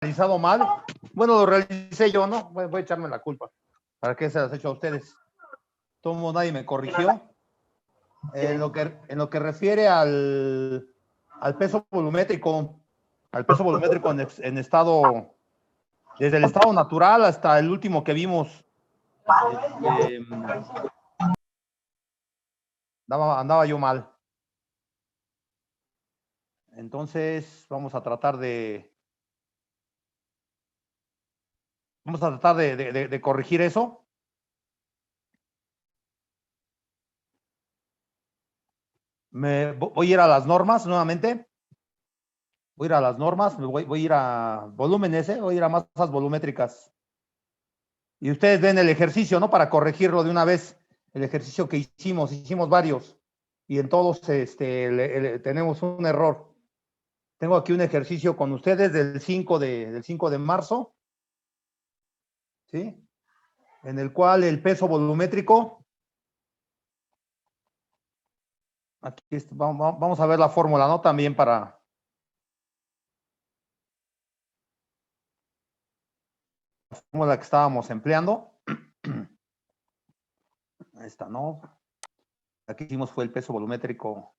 realizado mal. Bueno, lo realicé yo, ¿no? Voy a echarme la culpa. ¿Para qué se las he hecho a ustedes? Tomo, nadie me corrigió. En lo que refiere al peso volumétrico, en estado, desde el estado natural hasta el último que vimos, andaba yo mal. Entonces, vamos a tratar de corregir eso. Voy a ir a las normas nuevamente. Voy a ir a las normas, voy a ir a volúmenes, voy a ir a masas volumétricas. Y ustedes ven el ejercicio, ¿no? Para corregirlo de una vez. El ejercicio que hicimos varios. Y en todos tenemos un error. Tengo aquí un ejercicio con ustedes del 5 de marzo, ¿sí? En el cual el peso volumétrico, aquí vamos a ver la fórmula, ¿no? También para la fórmula que estábamos empleando. Esta no. Aquí hicimos fue el peso volumétrico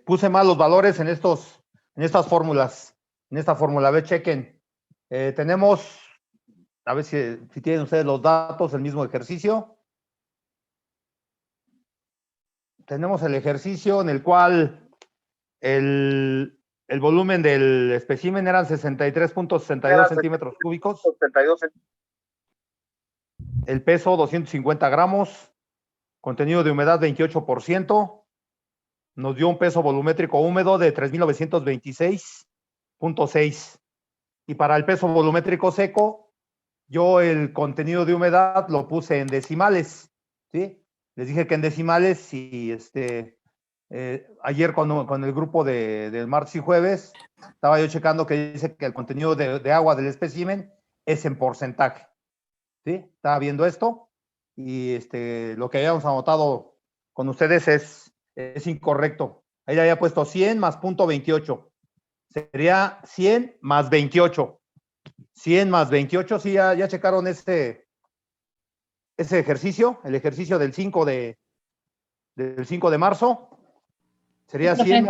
puse mal los valores en estas fórmulas, en esta fórmula. A ver, chequen. Tenemos, a ver si tienen ustedes los datos del mismo ejercicio. Tenemos el ejercicio en el cual el volumen del espécimen eran 63.62 centímetros cúbicos. El peso 250 gramos. Contenido de humedad 28%. Nos dio un peso volumétrico húmedo de 3.926.6. Y para el peso volumétrico seco, yo el contenido de humedad lo puse en decimales, ¿sí? Les dije que en decimales y ayer con el grupo del martes y jueves, estaba yo checando que dice que el contenido de agua del espécimen es en porcentaje, ¿sí? Estaba viendo esto y lo que habíamos anotado con ustedes es incorrecto. Ahí había puesto 100 más 0.28. Sería 100 más 28. 100 más 28, sí, ya checaron ese ejercicio, el ejercicio del 5 de marzo. Sería 100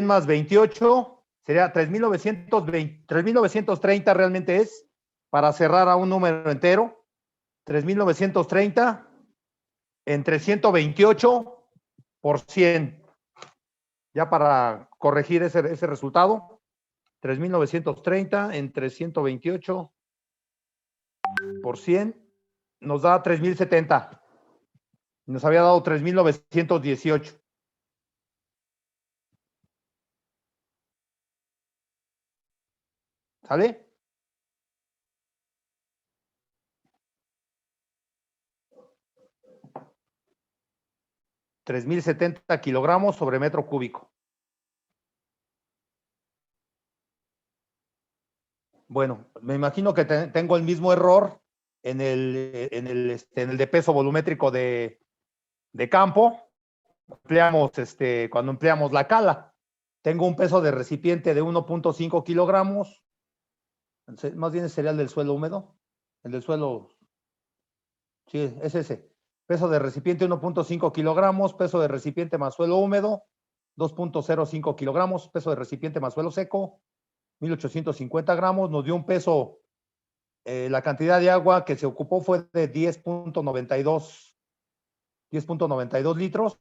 más 28, sería 3.930 realmente es, para cerrar a un número entero. 3.930 entre 128 por 100. Ya para corregir ese resultado. 3.930 entre 128 por 100 nos da 3.070. Nos había dado 3.918. ¿Sale? $3.070 kilogramos sobre metro cúbico. Bueno, me imagino que tengo el mismo error en el de peso volumétrico de campo. Cuando empleamos la cala. Tengo un peso de recipiente de 1.5 kilogramos. Más bien sería el del suelo húmedo. El del suelo, sí, es ese. Peso de recipiente 1.5 kilogramos, peso de recipiente más suelo húmedo 2.05 kilogramos, peso de recipiente más suelo seco 1.850 gramos. Nos dio un peso, la cantidad de agua que se ocupó fue de 10.92 litros.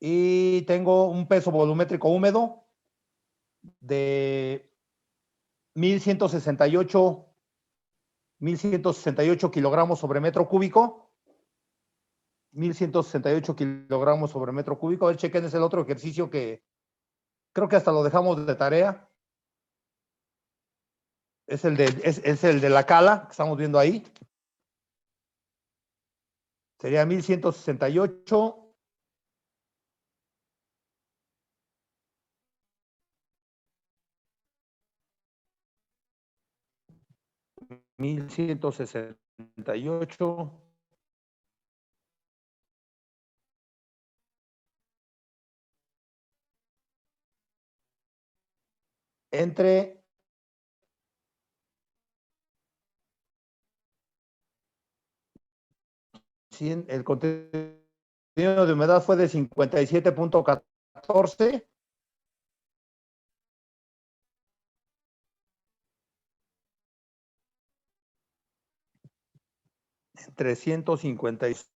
Y tengo un peso volumétrico húmedo de 1.168 kilogramos sobre metro cúbico. 1.168 kilogramos sobre metro cúbico. A ver, chequen, es el otro ejercicio que creo que hasta lo dejamos de tarea. Es el de la cala que estamos viendo ahí. Sería 1.168. $1.168 entre el contenido de humedad fue de 57.14. Entre 156.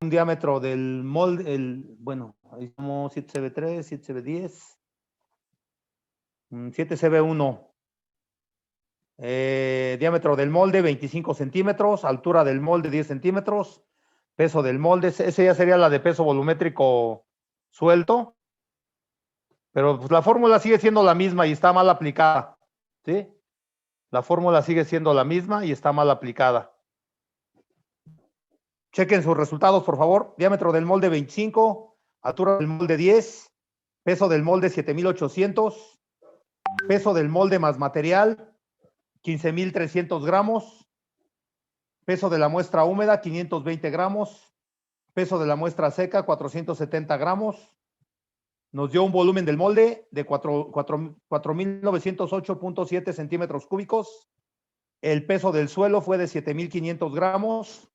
Un diámetro del molde, bueno, ahí estamos 7CB3, 7CB10, 7CB1. Diámetro del molde 25 centímetros, altura del molde 10 centímetros, peso del molde, ese ya sería la de peso volumétrico suelto, pero pues la fórmula sigue siendo la misma y está mal aplicada, ¿sí? La fórmula sigue siendo la misma y está mal aplicada. Chequen sus resultados, por favor. Diámetro del molde 25, altura del molde 10, peso del molde 7,800, peso del molde más material 15,300 gramos, peso de la muestra húmeda 520 gramos, peso de la muestra seca 470 gramos. Nos dio un volumen del molde de 4,908.7 centímetros cúbicos. El peso del suelo fue de 7,500 gramos.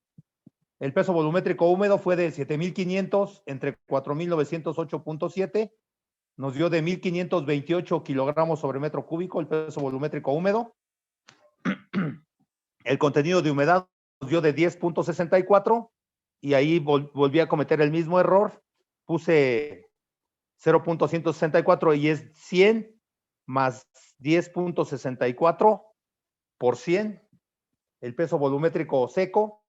El peso volumétrico húmedo fue de 7,500 entre 4,908.7. Nos dio de 1,528 kilogramos sobre metro cúbico el peso volumétrico húmedo. El contenido de humedad nos dio de 10.64 y ahí volví a cometer el mismo error. Puse 0.164 y es 100 más 10.64 por 100. El peso volumétrico seco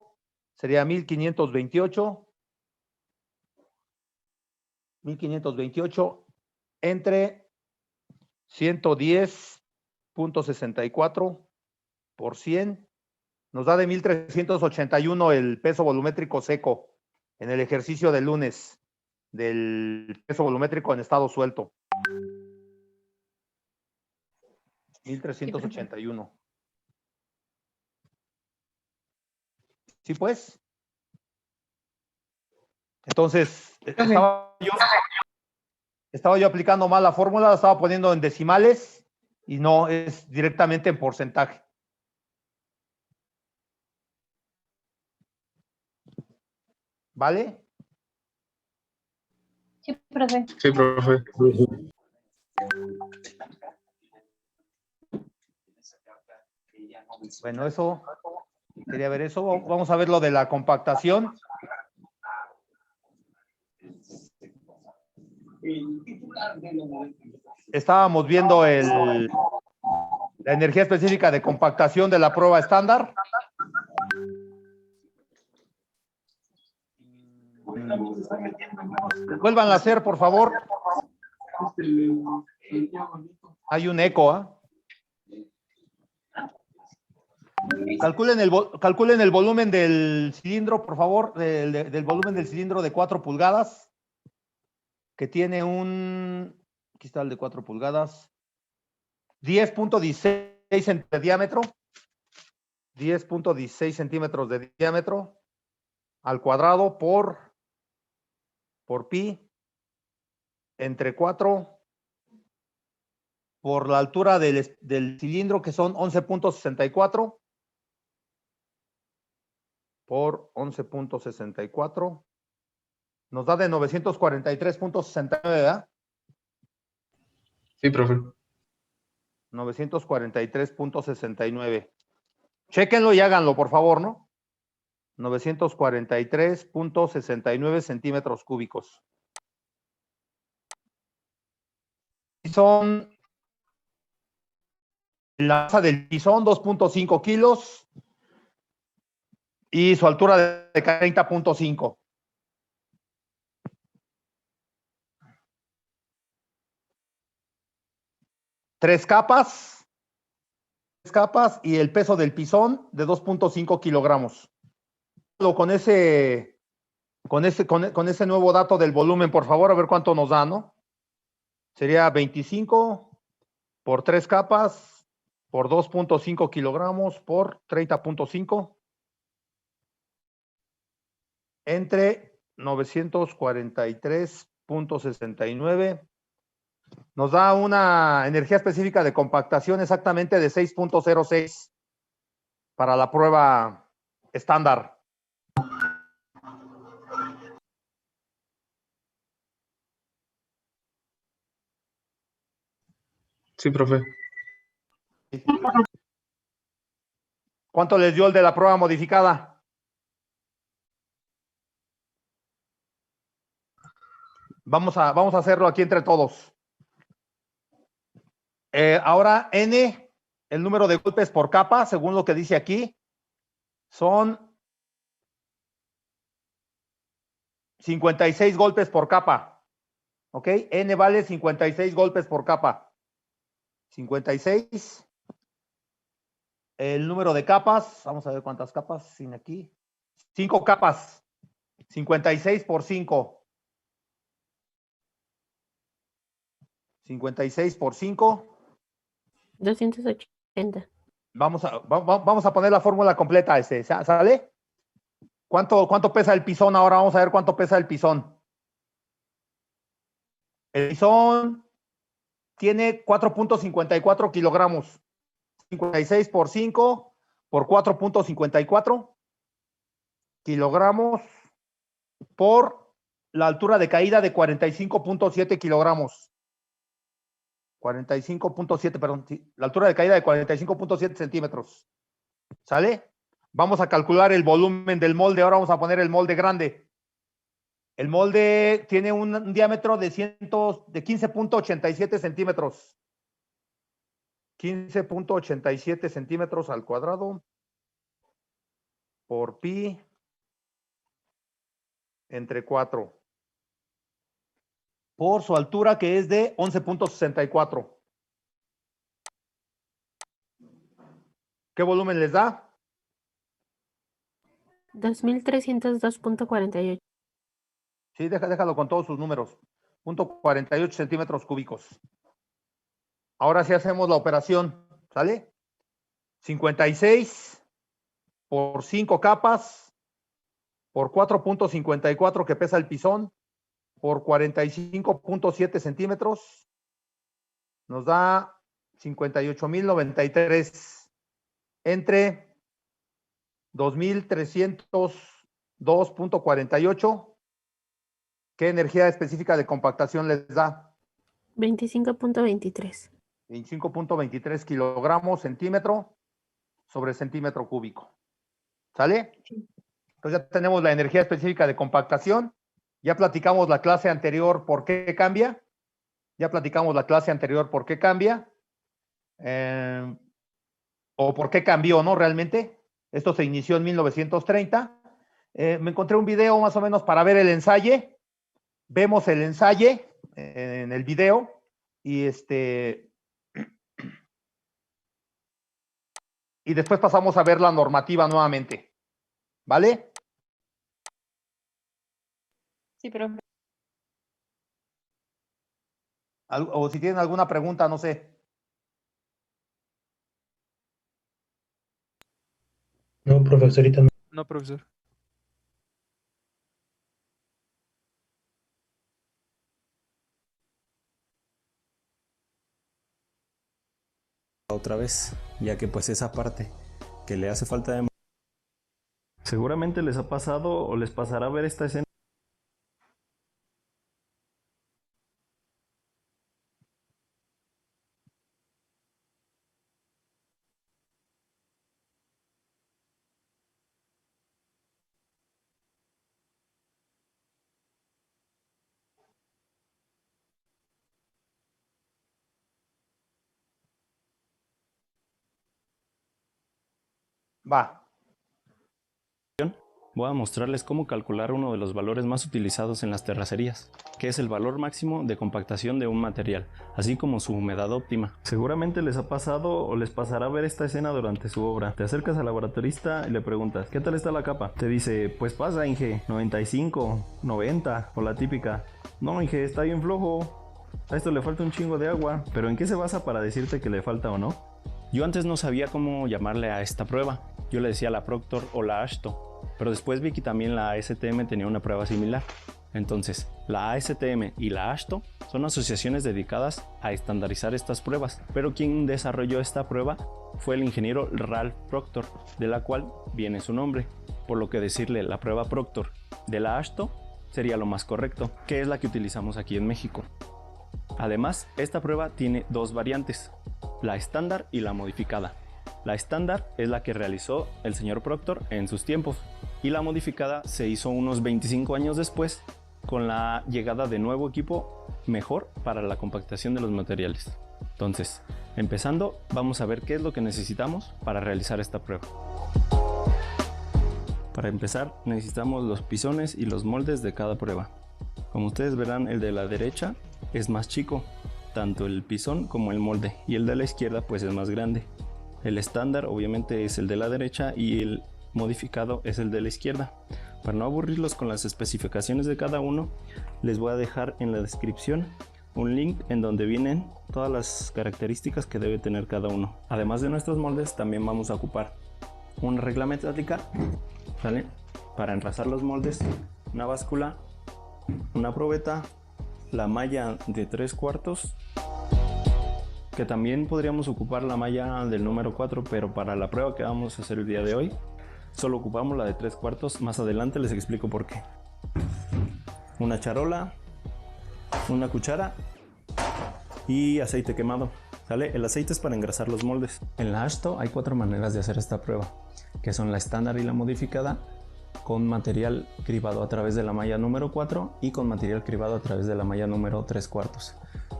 sería 1,528 entre 110.64 por 100. Nos da de 1,381 el peso volumétrico seco en el ejercicio del lunes del peso volumétrico en estado suelto. 1,381. ¿Sí, pues? Entonces, estaba yo aplicando mal la fórmula, la estaba poniendo en decimales y no es directamente en porcentaje. ¿Vale? Sí, profe. Sí, profe. Bueno, eso, quería ver eso. Vamos a ver lo de la compactación. Estábamos viendo la energía específica de compactación de la prueba estándar. Vuelvan a hacer, por favor. Hay un eco, ¿eh? Calculen el volumen del cilindro, por favor, del volumen del cilindro de 4 pulgadas, que tiene aquí está el de 4 pulgadas, 10.16 de diámetro, 10.16 centímetros de diámetro al cuadrado por pi entre 4 por la altura del cilindro, que son 11.64 por 11.64 nos da de 943.69, ¿verdad? Sí, profe. 943.69. Chéquenlo y háganlo, por favor, ¿no? 943.69 centímetros cúbicos. Y son la masa del pisón, 2.5 kilos. Y su altura de 30.5. Tres capas y el peso del pisón de 2.5 kilogramos. Con ese nuevo dato del volumen, por favor, a ver cuánto nos da, ¿no? Sería 25 por 3 capas por 2.5 kilogramos por 30.5 entre 943 6.69. Nos da una energía específica de compactación exactamente de 6.06 para la prueba estándar. Sí, profe. ¿Cuánto les dio el de la prueba modificada? Vamos a hacerlo aquí entre todos. Ahora, N, el número de golpes por capa, según lo que dice aquí, son 56 golpes por capa. ¿Ok? N vale 56 golpes por capa. 56. El número de capas, vamos a ver cuántas capas sin aquí. 5 capas. 56 por 5. 56 por 5. 280. Vamos a poner la fórmula completa. ¿Sale? ¿Cuánto pesa el pisón? Ahora vamos a ver cuánto pesa el pisón. El pisón tiene 4.54 kilogramos. 56 por 5 por 4.54 kilogramos por la altura de caída de 45.7 kilogramos. 45.7, perdón, sí, la altura de caída de 45.7 centímetros. ¿Sale? Vamos a calcular el volumen del molde. Ahora vamos a poner el molde grande. El molde tiene un diámetro de 15.87 centímetros. 15.87 centímetros al cuadrado por pi entre 4 por su altura, que es de 11.64. ¿Qué volumen les da? 2302.48. Sí, déjalo con todos sus números. 0.48 centímetros cúbicos. Ahora sí hacemos la operación, ¿sale? 56 por 5 capas por 4.54 que pesa el pisón por 45.7 centímetros nos da 58.093 entre 2.302.48. ¿Qué energía específica de compactación les da? 25.23. 25.23 kilogramos centímetro sobre centímetro cúbico. ¿Sale? Entonces ya tenemos la energía específica de compactación. Ya platicamos la clase anterior por qué cambia. Ya platicamos la clase anterior por qué cambia. O por qué cambió, ¿no? Realmente. Esto se inició en 1930. Me encontré un video más o menos para ver el ensayo. Vemos el ensayo en el video y y después pasamos a ver la normativa nuevamente. ¿Vale? Sí, profe. O si tienen alguna pregunta, no sé. No, profesorita, no. No, profesor. Otra vez, ya que pues esa parte que le hace falta de... Seguramente les ha pasado o les pasará ver esta escena. Va. Voy a mostrarles cómo calcular uno de los valores más utilizados en las terracerías, que es el valor máximo de compactación de un material, así como su humedad óptima. Seguramente les ha pasado o les pasará ver esta escena durante su obra. Te acercas al laboratorista y le preguntas, ¿qué tal está la capa? Te dice, pues pasa, Inge, 95, 90, o la típica, no, Inge, está bien flojo, a esto le falta un chingo de agua. ¿Pero en qué se basa para decirte que le falta o no? Yo antes no sabía cómo llamarle a esta prueba. Yo le decía la Proctor o la AASHTO, pero después vi que también la ASTM tenía una prueba similar. Entonces, la ASTM y la AASHTO son asociaciones dedicadas a estandarizar estas pruebas, pero quien desarrolló esta prueba fue el ingeniero Ralph Proctor, de la cual viene su nombre, por lo que decirle la prueba Proctor de la AASHTO sería lo más correcto, que es la que utilizamos aquí en México. Además, esta prueba tiene dos variantes, la estándar y la modificada. La estándar es la que realizó el señor Proctor en sus tiempos, y la modificada se hizo unos 25 años después, con la llegada de nuevo equipo mejor para la compactación de los materiales. Entonces, empezando, vamos a ver qué es lo que necesitamos para realizar esta prueba. Para empezar, necesitamos los pisones y los moldes de cada prueba. Como ustedes verán, el de la derecha es más chico, tanto el pisón como el molde, y el de la izquierda pues es más grande. El estándar obviamente es el de la derecha y el modificado es el de la izquierda. Para no aburrirlos con las especificaciones de cada uno, les voy a dejar en la descripción un link en donde vienen todas las características que debe tener cada uno. Además de nuestros moldes, también vamos a ocupar una regla metálica, ¿sale?, para enrazar los moldes, una báscula, una probeta, la malla de 3/4, que también podríamos ocupar la malla del número 4, pero para la prueba que vamos a hacer el día de hoy solo ocupamos la de 3/4. Más adelante les explico por qué. Una charola, una cuchara y aceite quemado, ¿sale? El aceite es para engrasar los moldes. En la AASHTO hay 4 maneras de hacer esta prueba, que son la estándar y la modificada, con material cribado a través de la malla número 4 y con material cribado a través de la malla número 3/4.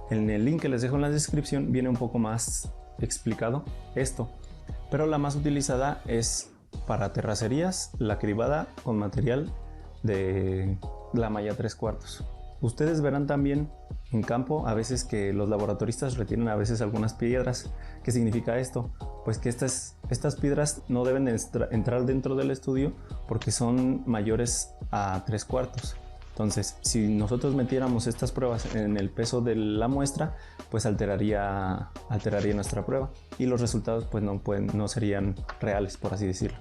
En el link que les dejo en la descripción viene un poco más explicado esto, pero la más utilizada es para terracerías, la cribada con material de la malla 3/4. Ustedes verán también en campo a veces que los laboratoristas retienen a veces algunas piedras. ¿Qué significa esto? Pues que estas piedras no deben entrar dentro del estudio porque son mayores a 3/4. Entonces, si nosotros metiéramos estas pruebas en el peso de la muestra, pues alteraría nuestra prueba y los resultados pues no serían reales, por así decirlo.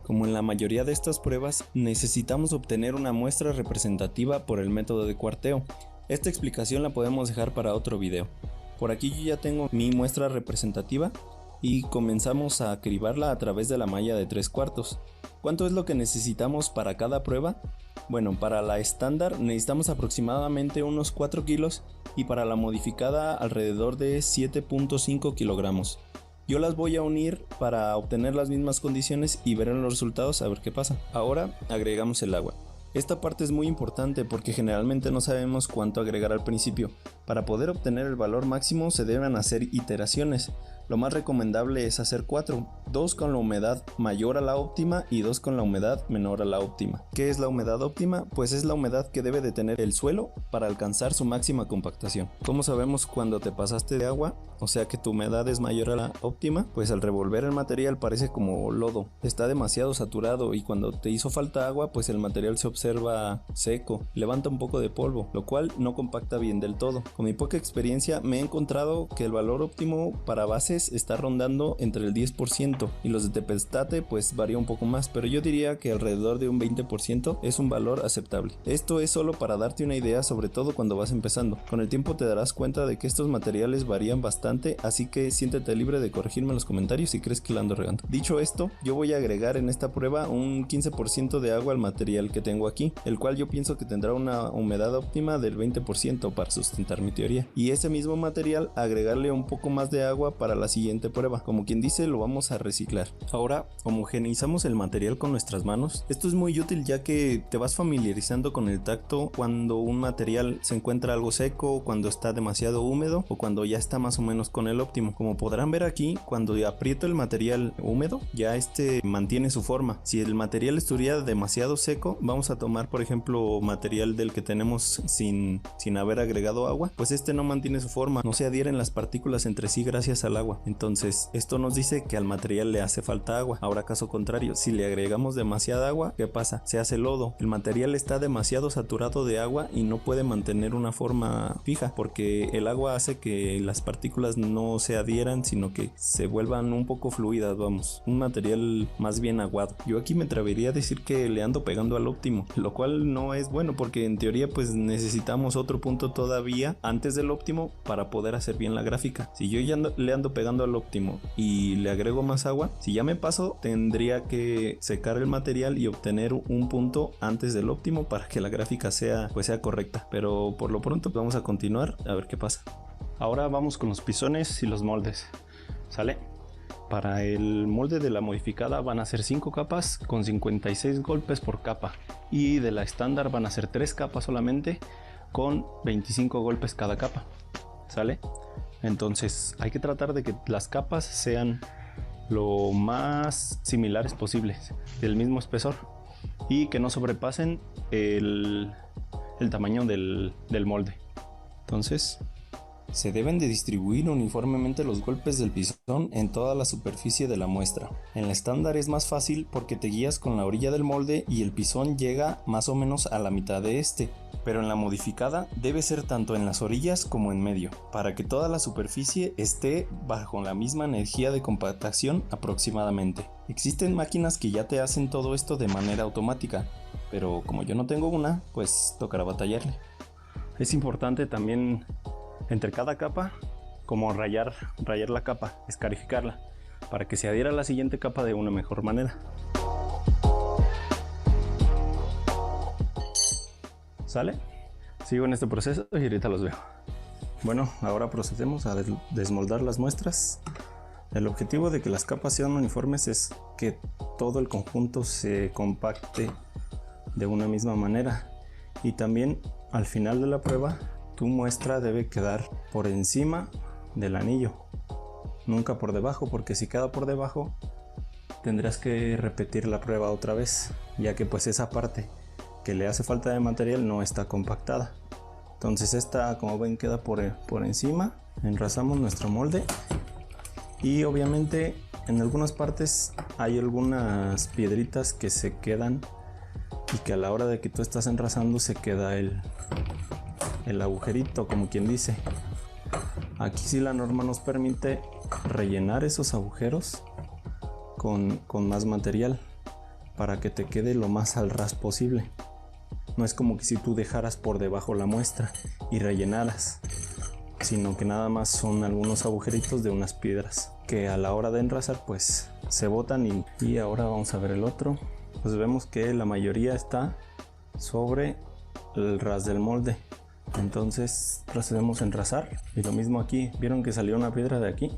Como en la mayoría de estas pruebas, necesitamos obtener una muestra representativa por el método de cuarteo. Esta explicación la podemos dejar para otro video. Por aquí yo ya tengo mi muestra representativa y comenzamos a cribarla a través de la malla de 3/4. ¿Cuánto es lo que necesitamos para cada prueba? Bueno, para la estándar necesitamos aproximadamente unos 4 kilos y para la modificada alrededor de 7.5 kilogramos. Yo las voy a unir para obtener las mismas condiciones y ver los resultados a ver qué pasa. Ahora agregamos el agua. Esta parte es muy importante porque generalmente no sabemos cuánto agregar al principio. Para poder obtener el valor máximo se deben hacer iteraciones. Lo más recomendable es hacer 4, 2 con la humedad mayor a la óptima y 2 con la humedad menor a la óptima. ¿Qué es la humedad óptima? Pues es la humedad que debe de tener el suelo para alcanzar su máxima compactación. ¿Cómo sabemos cuando te pasaste de agua? O sea que tu humedad es mayor a la óptima, pues al revolver el material parece como lodo, está demasiado saturado y cuando te hizo falta agua pues el material se observa seco, levanta un poco de polvo, lo cual no compacta bien del todo. Con mi poca experiencia me he encontrado que el valor óptimo para bases está rondando entre el 10% y los de tepestate pues varía un poco más, pero yo diría que alrededor de un 20% es un valor aceptable. Esto es solo para darte una idea, sobre todo cuando vas empezando. Con el tiempo te darás cuenta de que estos materiales varían bastante, así que siéntete libre de corregirme en los comentarios si crees que la ando regando. Dicho esto, yo voy a agregar en esta prueba un 15% de agua al material que tengo aquí, el cual yo pienso que tendrá una humedad óptima del 20% para sustentar mi teoría, y ese mismo material agregarle un poco más de agua para la siguiente prueba. Como quien dice, lo vamos a reciclar. Ahora homogeneizamos el material con nuestras manos. Esto es muy útil ya que te vas familiarizando con el tacto cuando un material se encuentra algo seco, cuando está demasiado húmedo o cuando ya está más o menos con el óptimo. Como podrán ver aquí, cuando aprieto el material húmedo ya mantiene su forma. Si el material estuviera demasiado seco, vamos a tomar por ejemplo material del que tenemos sin haber agregado agua, pues no mantiene su forma, no se adhieren las partículas entre sí gracias al agua. agua. Entonces esto nos dice que al material le hace falta agua. Ahora caso contrario, si le agregamos demasiada agua, ¿qué pasa? Se hace lodo. El material está demasiado saturado de agua y no puede mantener una forma fija, porque el agua hace que las partículas no se adhieran, sino que se vuelvan un poco fluidas, vamos, un material más bien aguado. Yo aquí me atrevería a decir que le ando pegando al óptimo, lo cual no es bueno, porque en teoría pues necesitamos otro punto todavía antes del óptimo para poder hacer bien la gráfica. Si yo ya le ando pegando al óptimo y le agrego más agua, si ya me paso, tendría que secar el material y obtener un punto antes del óptimo para que la gráfica sea correcta. Pero por lo pronto vamos a continuar a ver qué pasa. Ahora vamos con los pisones y los moldes. ¿Sale? Para el molde de la modificada van a ser 5 capas con 56 golpes por capa, y de la estándar van a ser 3 capas solamente con 25 golpes cada capa. ¿Sale? Entonces hay que tratar de que las capas sean lo más similares posibles, del mismo espesor, y que no sobrepasen el tamaño del molde. Entonces se deben de distribuir uniformemente los golpes del pisón en toda la superficie de la muestra. En la estándar es más fácil porque te guías con la orilla del molde y el pisón llega más o menos a la mitad de este, pero en la modificada debe ser tanto en las orillas como en medio, para que toda la superficie esté bajo la misma energía de compactación aproximadamente. Existen máquinas que ya te hacen todo esto de manera automática, pero como yo no tengo una, pues tocará batallarle. Es importante también entre cada capa, como rayar la capa, escarificarla, para que se adhiera a la siguiente capa de una mejor manera. ¿Sale? Sigo en este proceso y ahorita los veo. Bueno, ahora procedemos a desmoldar las muestras. El objetivo de que las capas sean uniformes es que todo el conjunto se compacte de una misma manera, y también al final de la prueba tu muestra debe quedar por encima del anillo, nunca por debajo, porque si queda por debajo tendrás que repetir la prueba otra vez, ya que pues esa parte que le hace falta de material no está compactada. Entonces esta, como ven, queda por encima. Enrazamos nuestro molde y obviamente en algunas partes hay algunas piedritas que se quedan y que a la hora de que tú estás enrazando se queda el agujerito, como quien dice. Aquí sí la norma nos permite rellenar esos agujeros con más material para que te quede lo más al ras posible. No es como que si tú dejaras por debajo la muestra y rellenaras, sino que nada más son algunos agujeritos de unas piedras que a la hora de enrazar pues se botan. Y ahora vamos a ver el otro. Pues vemos que la mayoría está sobre el ras del molde. Entonces procedemos a enrazar, y lo mismo aquí. ¿Vieron que salió una piedra de aquí?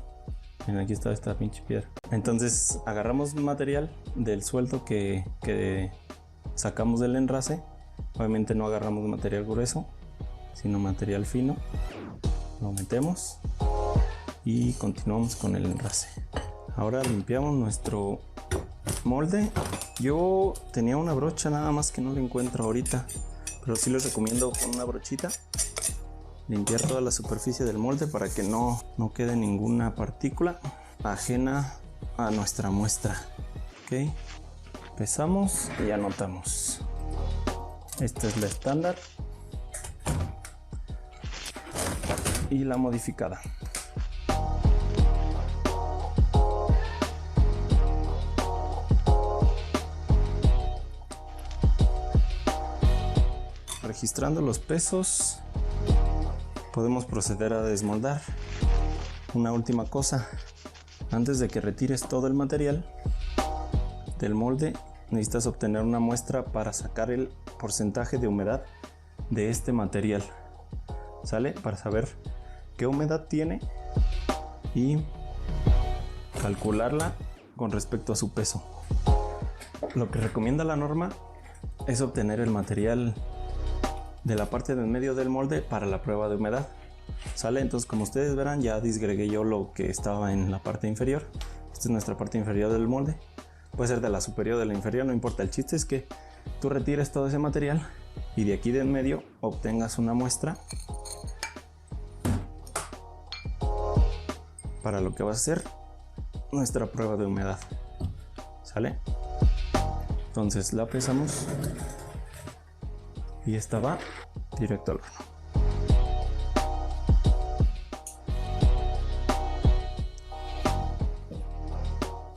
Miren, aquí está esta pinche piedra. Entonces agarramos material del sueldo que sacamos del enrase. Obviamente no agarramos material grueso, sino material fino. Lo metemos y continuamos con el enrase. Ahora limpiamos nuestro molde. Yo tenía una brocha, nada más que no la encuentro ahorita, pero sí les recomiendo con una brochita limpiar toda la superficie del molde para que no quede ninguna partícula ajena a nuestra muestra. Ok, pesamos y anotamos. Esta es la estándar y la modificada. Registrando los pesos, podemos proceder a desmoldar. Una última cosa, antes de que retires todo el material del molde, necesitas obtener una muestra para sacar el porcentaje de humedad de este material. ¿Sale? Para saber qué humedad tiene y calcularla con respecto a su peso. Lo que recomienda la norma es obtener el material de la parte del medio del molde para la prueba de humedad. ¿Sale? Entonces, como ustedes verán, ya disgregué yo lo que estaba en la parte inferior. Esta es nuestra parte inferior del molde. Puede ser de la superior o de la inferior, no importa. El chiste es que tú retires todo ese material y de aquí de en medio obtengas una muestra para lo que va a ser nuestra prueba de humedad. ¿Sale? Entonces la pesamos y esta va directo al horno.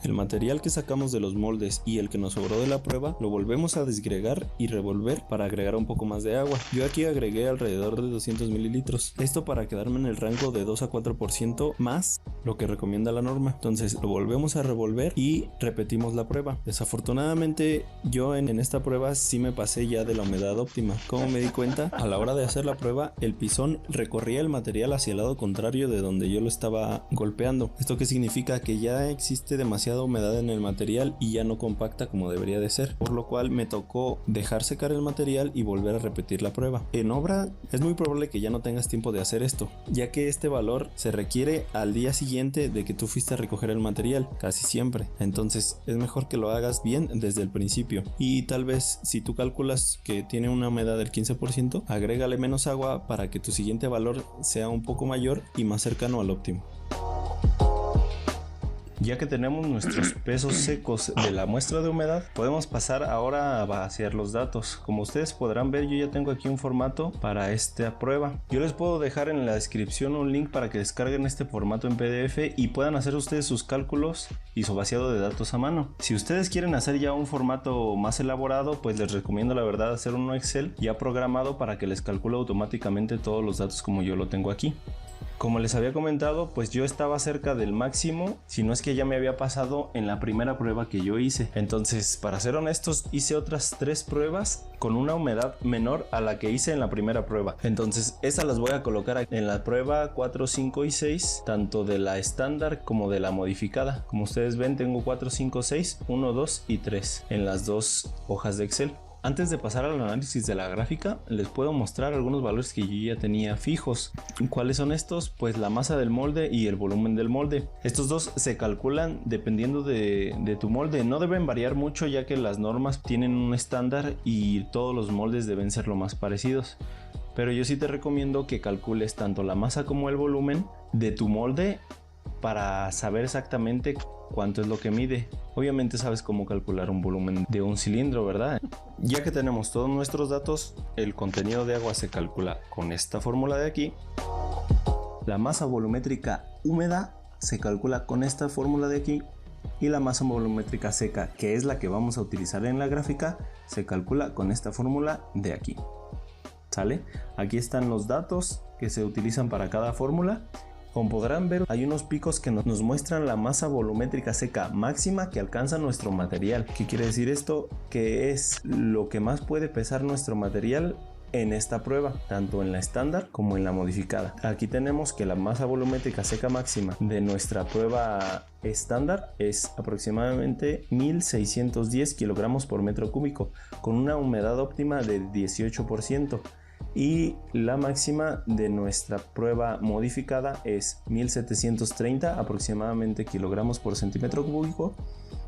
El material que sacamos de los moldes y el que nos sobró de la prueba lo volvemos a desgregar y revolver para agregar un poco más de agua. Yo aquí agregué alrededor de 200 mililitros, esto para quedarme en el rango de 2 a 4% más lo que recomienda la norma. Entonces lo volvemos a revolver y repetimos la prueba. Desafortunadamente yo en esta prueba sí me pasé ya de la humedad óptima. Como me di cuenta, a la hora de hacer la prueba el pisón recorría el material hacia el lado contrario de donde yo lo estaba golpeando. ¿Esto qué significa? Que ya existe demasiada humedad en el material y ya no compacta como debería de ser, por lo cual me tocó dejar secar el material y volver a repetir la prueba. En obra es muy probable que ya no tengas tiempo de hacer esto, ya que este valor se requiere al día siguiente de que tú fuiste a recoger el material, casi siempre. Entonces es mejor que lo hagas bien desde el principio, y tal vez si tú calculas que tiene una humedad del 15%, agrégale menos agua para que tu siguiente valor sea un poco mayor y más cercano al óptimo. Ya que tenemos nuestros pesos secos de la muestra de humedad, podemos pasar ahora a vaciar los datos. Como ustedes podrán ver, yo ya tengo aquí un formato para esta prueba. Yo les puedo dejar en la descripción un link para que descarguen este formato en PDF y puedan hacer ustedes sus cálculos y su vaciado de datos a mano. Si ustedes quieren hacer ya un formato más elaborado, pues les recomiendo la verdad hacer un Excel ya programado para que les calcule automáticamente todos los datos como yo lo tengo aquí. Como les había comentado, pues yo estaba cerca del máximo, si no es que ya me había pasado en la primera prueba que yo hice. Entonces, para ser honestos, hice otras 3 pruebas con una humedad menor a la que hice en la primera prueba. Entonces, esas las voy a colocar en la prueba 4, 5 y 6, tanto de la estándar como de la modificada. Como ustedes ven, tengo 4, 5, 6, 1, 2 y 3 en las 2 hojas de Excel. Antes de pasar al análisis de la gráfica, les puedo mostrar algunos valores que yo ya tenía fijos. ¿Cuáles son estos? Pues la masa del molde y el volumen del molde. Estos dos se calculan dependiendo de tu molde. No deben variar mucho, ya que las normas tienen un estándar y todos los moldes deben ser lo más parecidos. Pero yo sí te recomiendo que calcules tanto la masa como el volumen de tu molde para saber exactamente cuánto es lo que mide. Obviamente sabes cómo calcular un volumen de un cilindro, ¿verdad? Ya que tenemos todos nuestros datos, el contenido de agua se calcula con esta fórmula de aquí. La masa volumétrica húmeda se calcula con esta fórmula de aquí. Y la masa volumétrica seca, que es la que vamos a utilizar en la gráfica, se calcula con esta fórmula de aquí. ¿Sale? Aquí están los datos que se utilizan para cada fórmula. Como podrán ver, hay unos picos que nos muestran la masa volumétrica seca máxima que alcanza nuestro material. ¿Qué quiere decir esto? Que es lo que más puede pesar nuestro material en esta prueba, tanto en la estándar como en la modificada. Aquí tenemos que la masa volumétrica seca máxima de nuestra prueba estándar es aproximadamente 1610 kilogramos por metro cúbico, con una humedad óptima de 18%. Y la máxima de nuestra prueba modificada es 1730 aproximadamente kilogramos por centímetro cúbico,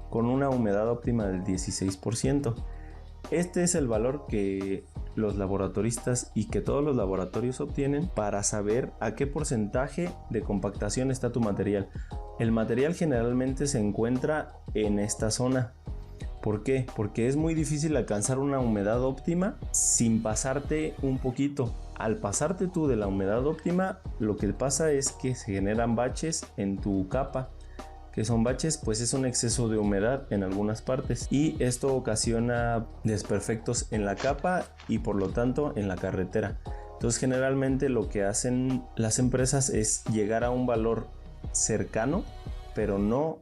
con una humedad óptima del 16%. Este es el valor que los laboratoristas y que todos los laboratorios obtienen para saber a qué porcentaje de compactación está tu material. El material generalmente se encuentra en esta zona. ¿Por qué? Porque es muy difícil alcanzar una humedad óptima sin pasarte un poquito. Al pasarte tú de la humedad óptima, lo que pasa es que se generan baches en tu capa. Que son baches, pues es un exceso de humedad en algunas partes y esto ocasiona desperfectos en la capa y por lo tanto en la carretera. Entonces generalmente lo que hacen las empresas es llegar a un valor cercano, pero no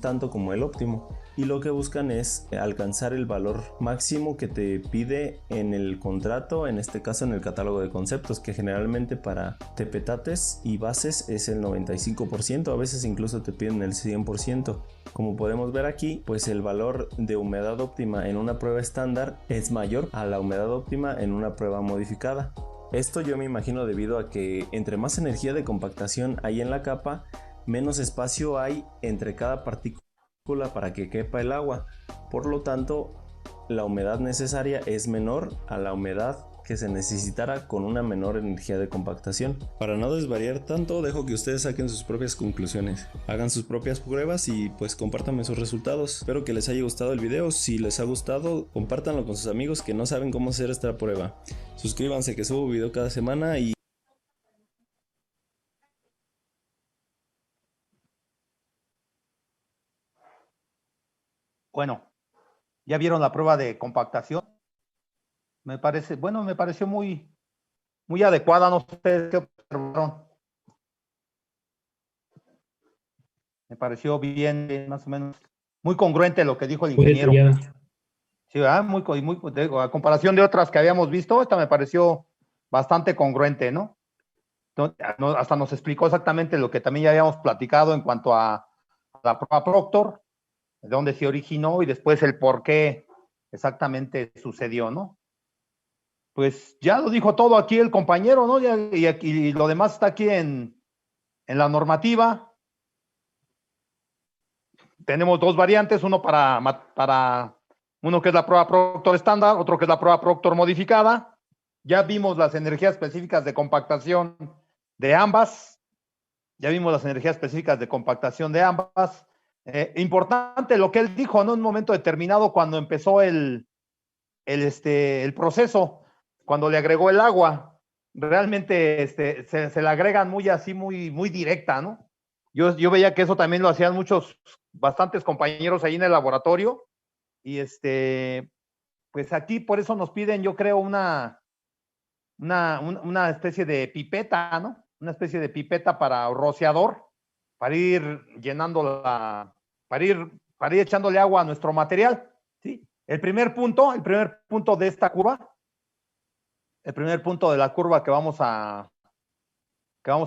tanto como el óptimo. Y lo que buscan es alcanzar el valor máximo que te pide en el contrato, en este caso en el catálogo de conceptos, que generalmente para tepetates y bases es el 95%, a veces incluso te piden el 100%. Como podemos ver aquí, pues el valor de humedad óptima en una prueba estándar es mayor a la humedad óptima en una prueba modificada. Esto yo me imagino debido a que entre más energía de compactación hay en la capa, menos espacio hay entre cada partícula para que quepa el agua. Por lo tanto, la humedad necesaria es menor a la humedad que se necesitara con una menor energía de compactación. Para no desvariar tanto, dejo que ustedes saquen sus propias conclusiones, hagan sus propias pruebas y pues compártanme sus resultados. Espero que les haya gustado el video. Si les ha gustado, compártanlo con sus amigos que no saben cómo hacer esta prueba. Suscríbanse, que subo video cada semana. Y Bueno, ¿ya vieron la prueba de compactación? Me parece, bueno, me pareció muy adecuada, no sé qué observaron. Me pareció bien, más o menos, muy congruente lo que dijo el Muy ingeniero. detallada. Sí, ¿verdad? A comparación de otras que habíamos visto, esta me pareció bastante congruente, ¿no? Hasta nos explicó exactamente lo que también ya habíamos platicado en cuanto a la prueba Proctor, de dónde se originó y después el por qué exactamente sucedió, ¿no? Pues ya lo dijo todo aquí el compañero, ¿no? Y lo demás está aquí en la normativa. Tenemos dos variantes, uno uno que es la prueba Proctor estándar, otro que es la prueba Proctor modificada. Ya vimos las energías específicas de compactación de ambas. Importante lo que él dijo, ¿no? En un momento determinado, cuando empezó el proceso, cuando le agregó el agua, realmente se le agregan muy directa, ¿no? Yo veía que eso también lo hacían bastantes compañeros ahí en el laboratorio, y pues aquí por eso nos piden, yo creo, una especie de pipeta, ¿no? Una especie de pipeta para rociador, para ir llenando para ir echándole agua a nuestro material, ¿sí? El primer punto de esta curva, el primer punto de la curva que vamos a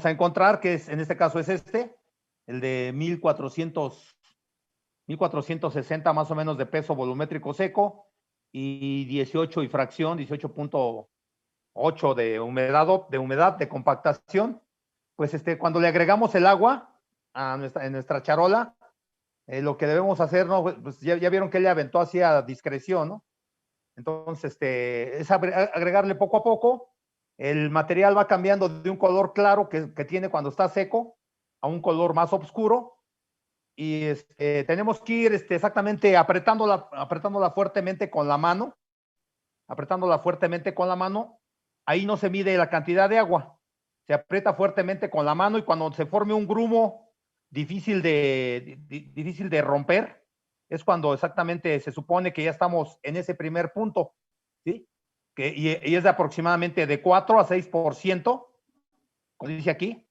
encontrar, que en este caso es el de 1460 más o menos de peso volumétrico seco y 18 y fracción, 18.8 de humedad de compactación. Pues cuando le agregamos el agua en nuestra charola, lo que debemos hacer, ¿no? Pues ya vieron que él le aventó así a discreción, ¿no? Entonces, es agregarle poco a poco. El material va cambiando de un color claro que tiene cuando está seco a un color más oscuro. Y tenemos que ir exactamente apretándola fuertemente con la mano. Ahí no se mide la cantidad de agua. Se aprieta fuertemente con la mano y cuando se forme un grumo difícil de romper, es cuando exactamente se supone que ya estamos en ese primer punto, ¿sí? Y es de aproximadamente de 4 a 6%, como dice aquí,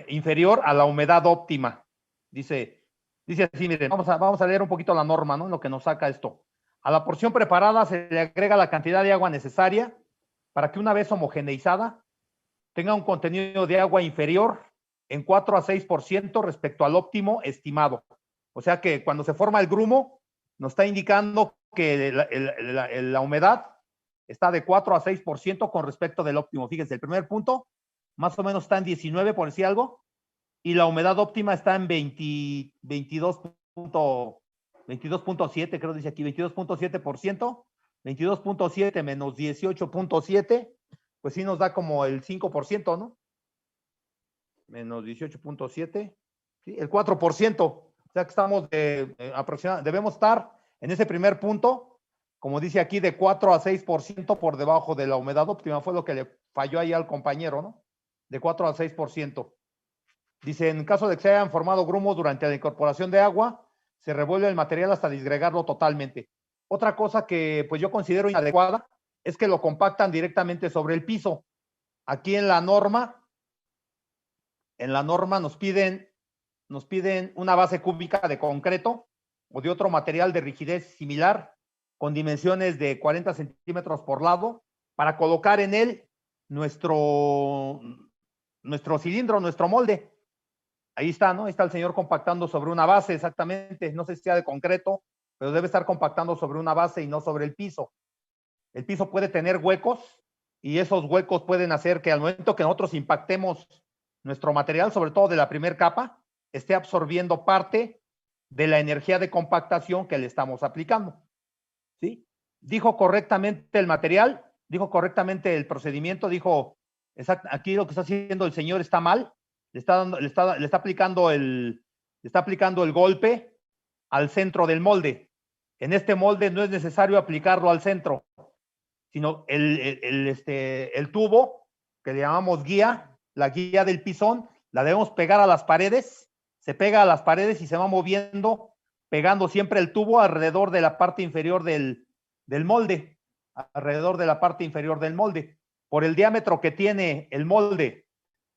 inferior a la humedad óptima. Dice así, miren, vamos a leer un poquito la norma, ¿no? Lo que nos saca esto. A la porción preparada se le agrega la cantidad de agua necesaria para que una vez homogeneizada tenga un contenido de agua inferior en 4 a 6% respecto al óptimo estimado. O sea que cuando se forma el grumo, nos está indicando que la humedad está de 4 a 6% con respecto del óptimo. Fíjense, el primer punto más o menos está en 19, por decir algo, y la humedad óptima está en 22.7, creo dice aquí, 22.7%, 22.7 menos 18.7, pues sí nos da como el 5%, ¿no? Menos 18.7, ¿sí? El 4%, o sea que estamos aproximadamente, debemos estar en ese primer punto, como dice aquí, de 4 a 6% por debajo de la humedad óptima, fue lo que le falló ahí al compañero, ¿no? De 4 a 6%. Dice, en caso de que se hayan formado grumos durante la incorporación de agua, se revuelve el material hasta disgregarlo totalmente. Otra cosa que pues yo considero inadecuada es que lo compactan directamente sobre el piso. Aquí en la norma nos piden una base cúbica de concreto o de otro material de rigidez similar con dimensiones de 40 centímetros por lado para colocar en él nuestro cilindro, nuestro molde. Ahí está, ¿no? Ahí está el señor compactando sobre una base, exactamente. No sé si sea de concreto, pero debe estar compactando sobre una base y no sobre el piso. El piso puede tener huecos y esos huecos pueden hacer que al momento que nosotros impactemos nuestro material, sobre todo de la primera capa, esté absorbiendo parte de la energía de compactación que le estamos aplicando. ¿Sí? Dijo correctamente el material dijo correctamente el procedimiento, dijo, aquí lo que está haciendo el señor está mal, le está aplicando el golpe al centro del molde. En este molde no es necesario aplicarlo al centro, sino el tubo, que le llamamos guía, la guía del pisón, la debemos pegar a las paredes, se pega a las paredes y se va moviendo, pegando siempre el tubo alrededor de la parte inferior del molde, alrededor de la parte inferior del molde. Por el diámetro que tiene el molde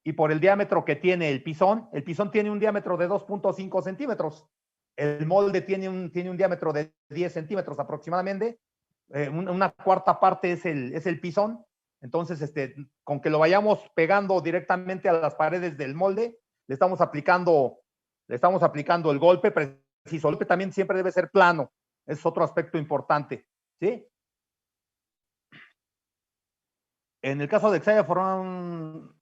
y por el diámetro que tiene el pisón tiene un diámetro de 2.5 centímetros. El molde tiene un diámetro de 10 centímetros aproximadamente. Una cuarta parte es el pisón. Entonces, con que lo vayamos pegando directamente a las paredes del molde, le estamos aplicando el golpe preciso. El golpe también siempre debe ser plano. Es otro aspecto importante, ¿sí? En el caso de que se haya formado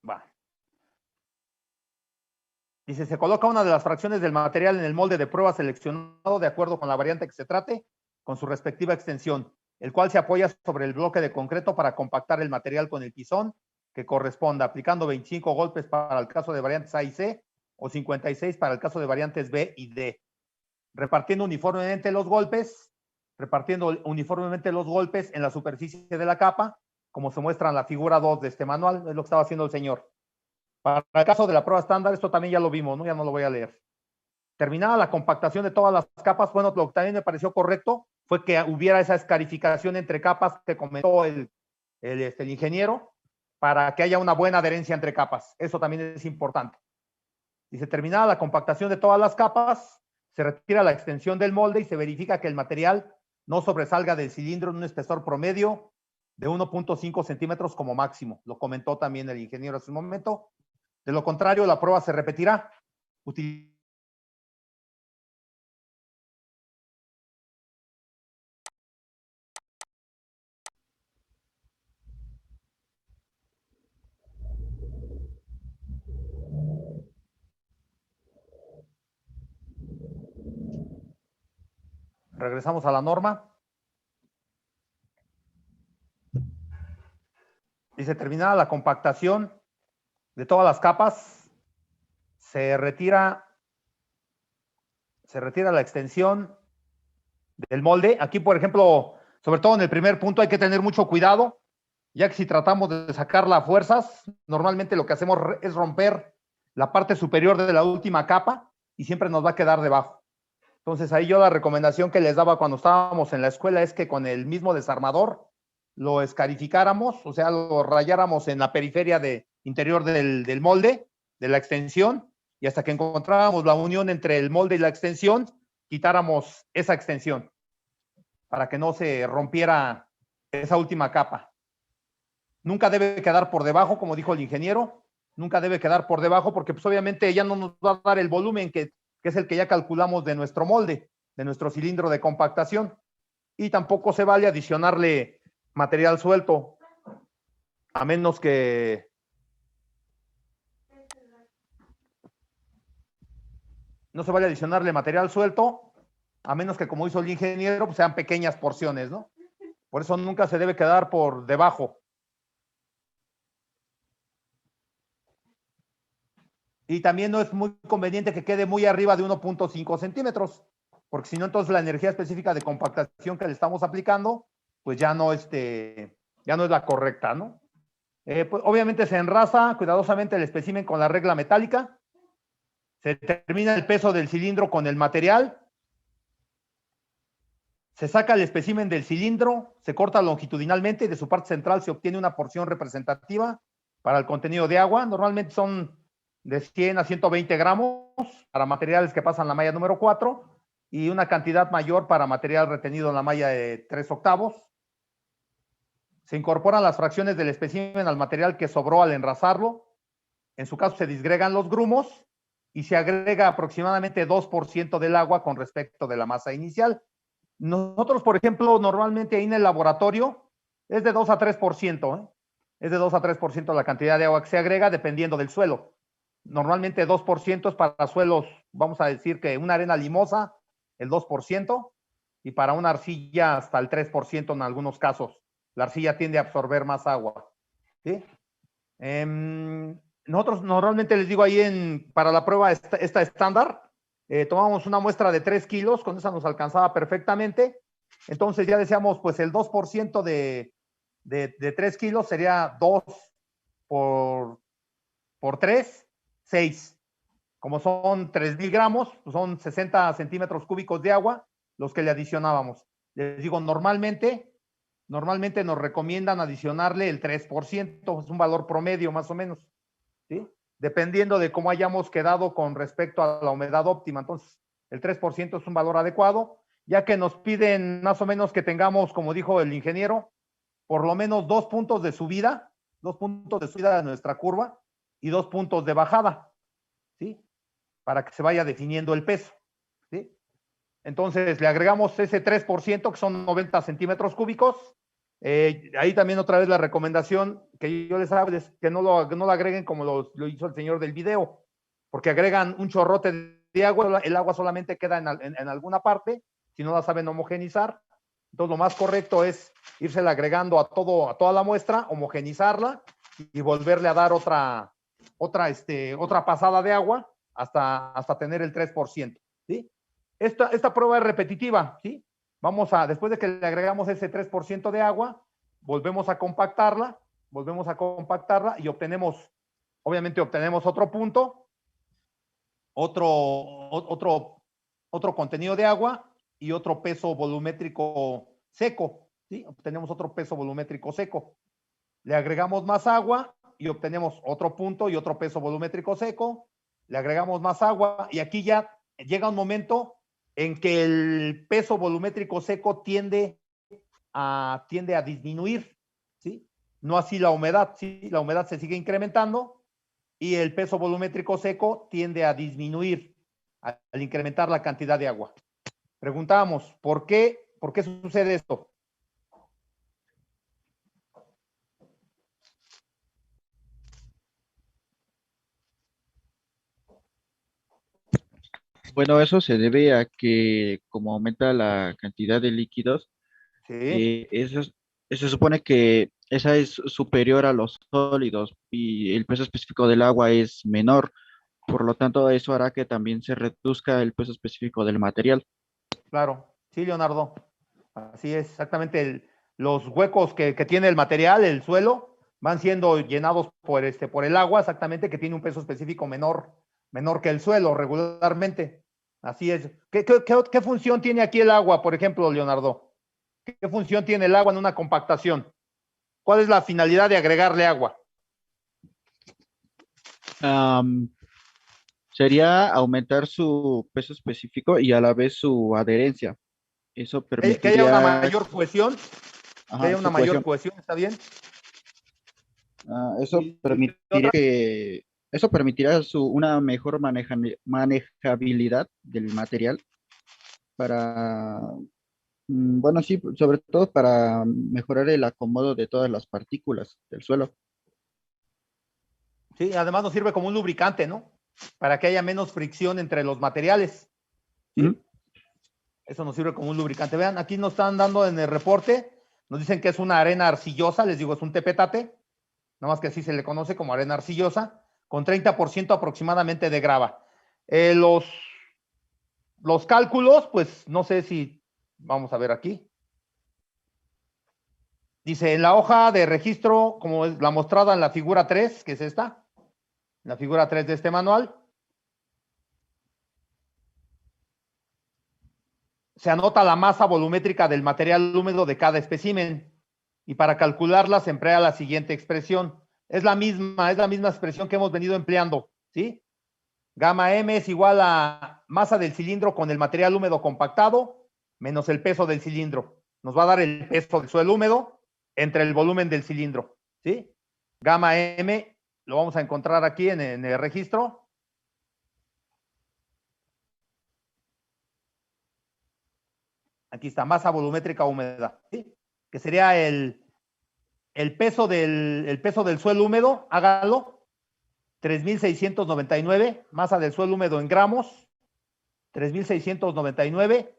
dice, se coloca una de las fracciones del material en el molde de prueba seleccionado de acuerdo con la variante que se trate, con su respectiva extensión, el cual se apoya sobre el bloque de concreto para compactar el material con el pisón que corresponda, aplicando 25 golpes para el caso de variantes A y C o 56 para el caso de variantes B y D. Repartiendo uniformemente los golpes en la superficie de la capa, como se muestra en la figura 2 de este manual, es lo que estaba haciendo el señor. Para el caso de la prueba estándar, esto también ya lo vimos, ¿no? Ya no lo voy a leer. Terminada la compactación de todas las capas, bueno, lo que también me pareció correcto fue que hubiera esa escarificación entre capas que comentó el ingeniero, para que haya una buena adherencia entre capas. Eso también es importante. Dice, terminada la compactación de todas las capas, se retira la extensión del molde y se verifica que el material no sobresalga del cilindro en un espesor promedio de 1.5 centímetros como máximo. Lo comentó también el ingeniero hace un momento. De lo contrario, la prueba se repetirá. Regresamos a la norma. Dice, terminada la compactación de todas las capas, se retira la extensión del molde. Aquí, por ejemplo, sobre todo en el primer punto hay que tener mucho cuidado, ya que si tratamos de sacarla a fuerzas, normalmente lo que hacemos es romper la parte superior de la última capa y siempre nos va a quedar debajo. Entonces ahí yo la recomendación que les daba cuando estábamos en la escuela es que con el mismo desarmador lo escarificáramos, o sea, lo rayáramos en la periferia interior del molde, de la extensión, y hasta que encontrábamos la unión entre el molde y la extensión, quitáramos esa extensión para que no se rompiera esa última capa. Nunca debe quedar por debajo, como dijo el ingeniero, nunca debe quedar por debajo porque pues obviamente ya no nos va a dar el volumen que es el que ya calculamos de nuestro molde, de nuestro cilindro de compactación. Y tampoco se vale adicionarle material suelto, a menos que no se vale adicionarle material suelto, a menos que, como hizo el ingeniero, pues sean pequeñas porciones, ¿no? Por eso nunca se debe quedar por debajo. Y también no es muy conveniente que quede muy arriba de 1.5 centímetros, porque si no, entonces la energía específica de compactación que le estamos aplicando, pues ya no es la correcta, ¿no? Pues obviamente se enrasa cuidadosamente el espécimen con la regla metálica, se determina el peso del cilindro con el material, se saca el espécimen del cilindro, se corta longitudinalmente y de su parte central se obtiene una porción representativa para el contenido de agua. Normalmente son de 100 a 120 gramos para materiales que pasan la malla número 4 y una cantidad mayor para material retenido en la malla de 3/8. Se incorporan las fracciones del espécimen al material que sobró al enrasarlo. En su caso se disgregan los grumos y se agrega aproximadamente 2% del agua con respecto de la masa inicial. Nosotros, por ejemplo, normalmente ahí en el laboratorio es de 2 a 3%, ¿eh? Es de 2 a 3% la cantidad de agua que se agrega dependiendo del suelo. Normalmente 2% es para suelos, vamos a decir que una arena limosa, el 2%, y para una arcilla hasta el 3% en algunos casos. La arcilla tiende a absorber más agua, ¿sí? Nosotros normalmente les digo ahí para la prueba esta estándar, tomamos una muestra de 3 kilos, con esa nos alcanzaba perfectamente. Entonces ya decíamos, pues el 2% de 3 kilos sería 2 por 3, 6. Como son 3,000 gramos, pues son 60 centímetros cúbicos de agua los que le adicionábamos. Les digo, normalmente nos recomiendan adicionarle el 3%, es un valor promedio más o menos, ¿sí? Dependiendo de cómo hayamos quedado con respecto a la humedad óptima. Entonces, el 3% es un valor adecuado, ya que nos piden más o menos que tengamos, como dijo el ingeniero, por lo menos 2 puntos de subida, 2 puntos de subida de nuestra curva y 2 puntos de bajada, ¿sí? Para que se vaya definiendo el peso, ¿sí? Entonces, le agregamos ese 3%, que son 90 centímetros cúbicos. Ahí también otra vez la recomendación que yo les hago es que no lo agreguen como lo hizo el señor del video, porque agregan un chorrote de agua, el agua solamente queda en alguna parte, si no la saben homogenizar. Entonces, lo más correcto es irse agregando a toda la muestra, homogenizarla y volverle a dar otra pasada de agua hasta tener el 3%, ¿sí? Esta prueba es repetitiva, ¿sí? Después de que le agregamos ese 3% de agua, volvemos a compactarla y obviamente obtenemos otro punto, otro contenido de agua y otro peso volumétrico seco, ¿sí? Obtenemos otro peso volumétrico seco. Le agregamos más agua y obtenemos otro punto y otro peso volumétrico seco. Le agregamos más agua y aquí ya llega un momento en que el peso volumétrico seco tiende a disminuir, ¿sí? No así la humedad, ¿sí? La humedad se sigue incrementando y el peso volumétrico seco tiende a disminuir al incrementar la cantidad de agua. Preguntábamos, ¿por qué sucede esto? Bueno, eso se debe a que como aumenta la cantidad de líquidos, Sí, se supone que esa es superior a los sólidos y el peso específico del agua es menor. Por lo tanto, eso hará que también se reduzca el peso específico del material. claro. Sí, Leonardo. Así es, exactamente. Los huecos que tiene el material, el suelo, van siendo llenados por el agua, exactamente, que tiene un peso específico menor que el suelo regularmente. Así es. ¿Qué función tiene aquí el agua, por ejemplo, Leonardo? ¿Qué función tiene el agua en una compactación? ¿Cuál es la finalidad de agregarle agua? Am, Sería aumentar su peso específico y a la vez su adherencia. Eso Que haya una permitiría, mayor cohesión, ajá, su cohesión. ¿está bien? Eso permitiría una mejor manejabilidad del material para, bueno, sí, sobre todo para mejorar el acomodo de todas las partículas del suelo. Sí, además nos sirve como un lubricante, ¿no? Para que haya menos fricción entre los materiales. ¿Sí? Ujú. Eso nos sirve como un lubricante. Vean, aquí nos están dando en el reporte, nos dicen que es una arena arcillosa, les digo, es un tepetate, nada más que así se le conoce como arena arcillosa, con 30% aproximadamente de grava. Los cálculos, pues no sé si, vamos a ver aquí. Dice, en la hoja de registro, como es la mostrada en la figura 3, que es esta, la figura 3 de este manual, se anota la masa volumétrica del material húmedo de cada espécimen y para calcularla se emplea la siguiente expresión. Es la misma expresión que hemos venido empleando, ¿sí? Gamma M es igual a masa del cilindro con el material húmedo compactado menos el peso del cilindro. Nos va a dar el peso del suelo húmedo entre el volumen del cilindro, ¿sí? Gamma M lo vamos a encontrar aquí en el registro. Aquí está, masa volumétrica húmeda, ¿sí? Que sería el peso del suelo húmedo, hágalo, 3,699, masa del suelo húmedo en gramos, 3,699,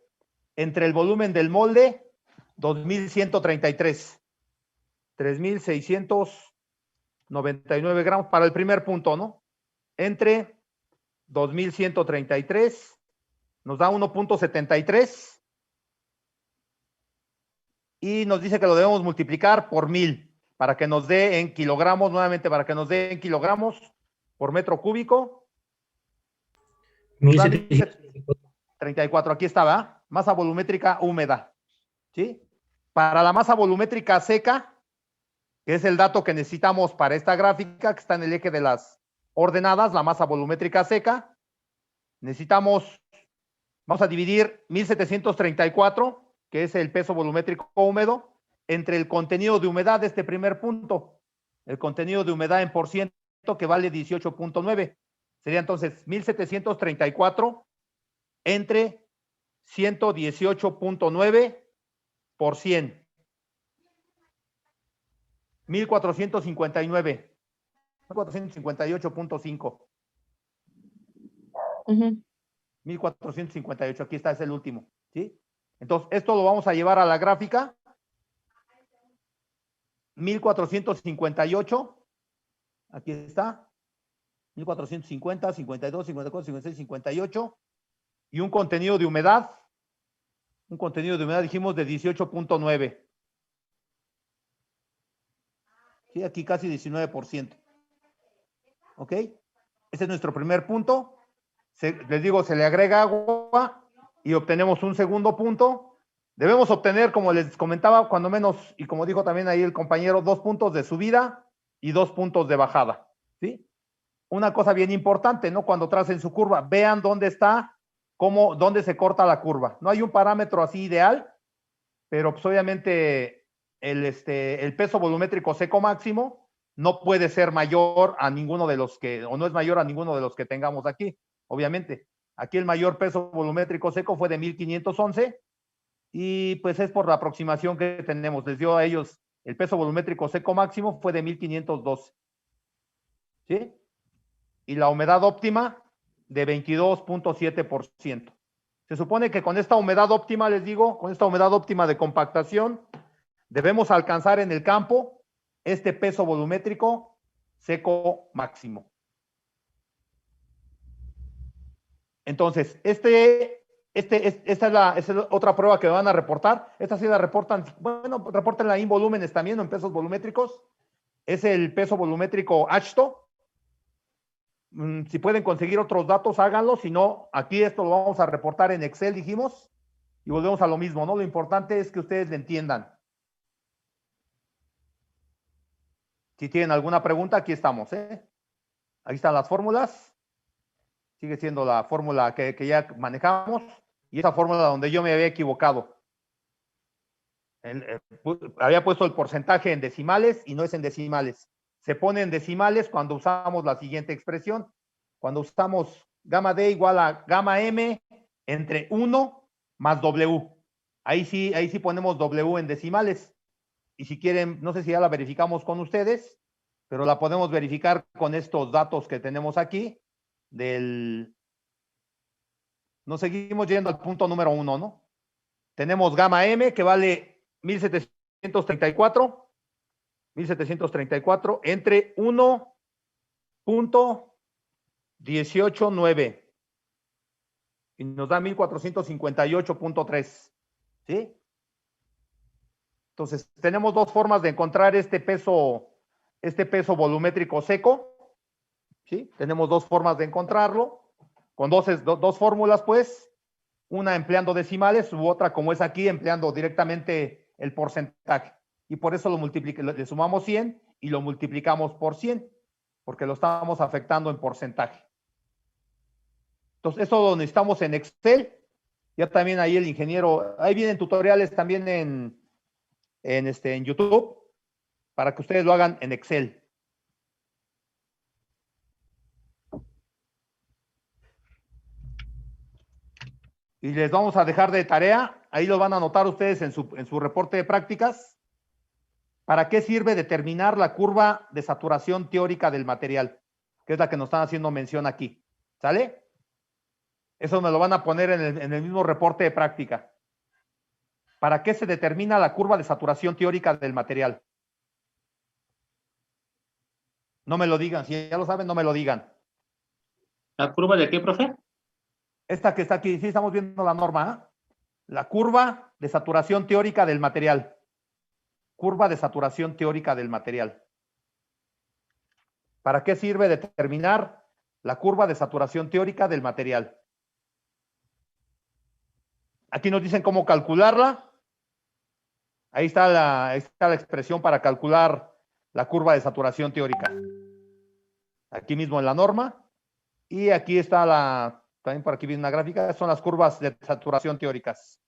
entre el volumen del molde, 2,133. 3,699 gramos para el primer punto, ¿no? Entre 2,133, nos da 1,73 y nos dice que lo debemos multiplicar por 1,000 para que nos dé en kilogramos, nuevamente para que nos dé en kilogramos por metro cúbico. Nos da 1,734, aquí está, ¿verdad? Masa volumétrica húmeda, ¿sí? Para la masa volumétrica seca, que es el dato que necesitamos para esta gráfica, que está en el eje de las ordenadas, la masa volumétrica seca, necesitamos, vamos a dividir 1,734, que es el peso volumétrico húmedo, entre el contenido de humedad de este primer punto. El contenido de humedad en por ciento, que vale 18.9. Sería entonces 1,734 entre 118.9 por 100. 1,459. 1,458.5. 1,458, aquí está, es el último, ¿sí? Entonces, esto lo vamos a llevar a la gráfica. 1,458, aquí está. 1,450, 52, 54, 56, 58. Y un contenido de humedad. Un contenido de humedad, dijimos, de 18.9. Sí, aquí casi 19%. ¿Ok? Ese es nuestro primer punto. Les digo, se le agrega agua y obtenemos un segundo punto. Debemos obtener, como les comentaba, cuando menos, y como dijo también ahí el compañero, 2 puntos de subida y 2 puntos de bajada. ¿Sí? Una cosa bien importante, ¿no? Cuando tracen su curva, vean dónde está, dónde se corta la curva. No hay un parámetro así ideal, pero pues obviamente el peso volumétrico seco máximo no puede ser mayor a ninguno de los que, o no es mayor a ninguno de los que tengamos aquí, obviamente. Aquí el mayor peso volumétrico seco fue de 1,511 y pues es por la aproximación que tenemos. Les dio a ellos el peso volumétrico seco máximo fue de 1,512. ¿Sí? Y la humedad óptima de 22.7%. Se supone que con esta humedad óptima, les digo, con esta humedad óptima de compactación, debemos alcanzar en el campo este peso volumétrico seco máximo. Entonces, esta es la otra prueba que van a reportar. Esta sí la reportan, bueno, repórtenla en volúmenes también, o en pesos volumétricos. Es el peso volumétrico ACHTO. Si pueden conseguir otros datos, háganlo. Si no, aquí esto lo vamos a reportar en Excel, dijimos. Y volvemos a lo mismo, ¿no? Lo importante es que ustedes le entiendan. Si tienen alguna pregunta, aquí estamos, ¿eh? Ahí están las fórmulas. Sigue siendo la fórmula que ya manejamos. Y esa fórmula donde yo me había equivocado. Había puesto el porcentaje en decimales y no es en decimales. Se pone en decimales cuando usamos la siguiente expresión. Cuando usamos gamma D igual a gamma M entre 1 más W. Ahí sí ponemos W en decimales. Y si quieren, no sé si ya la verificamos con ustedes, pero la podemos verificar con estos datos que tenemos aquí. Nos seguimos yendo al punto número 1, ¿no? Tenemos gamma M que vale 1,734. 1,734 entre 1.189 y nos da 1,458.3. ¿Sí? Entonces, tenemos dos formas de encontrar este peso volumétrico seco. ¿Sí? Tenemos dos formas de encontrarlo, con dos fórmulas, pues, una empleando decimales u otra, como es aquí, empleando directamente el porcentaje. Y por eso le sumamos 100 y lo multiplicamos por 100, porque lo estamos afectando en porcentaje. Entonces, eso lo necesitamos en Excel. Ya también ahí el ingeniero, ahí vienen tutoriales también en YouTube, para que ustedes lo hagan en Excel. Y les vamos a dejar de tarea, ahí lo van a anotar ustedes en su reporte de prácticas. ¿Para qué sirve determinar la curva de saturación teórica del material? Que es la que nos están haciendo mención aquí. ¿Sale? Eso me lo van a poner en el mismo reporte de práctica. ¿Para qué se determina la curva de saturación teórica del material? No me lo digan. Si ya lo saben, no me lo digan. ¿La curva de qué, profe? Esta que está aquí, sí estamos viendo la norma, ¿eh? La curva de saturación teórica del material. Curva de saturación teórica del material. ¿Para qué sirve determinar la curva de saturación teórica del material? Aquí nos dicen cómo calcularla. Ahí está la expresión para calcular la curva de saturación teórica. Aquí mismo en la norma. Y aquí está también por aquí viene una gráfica, son las curvas de saturación teóricas,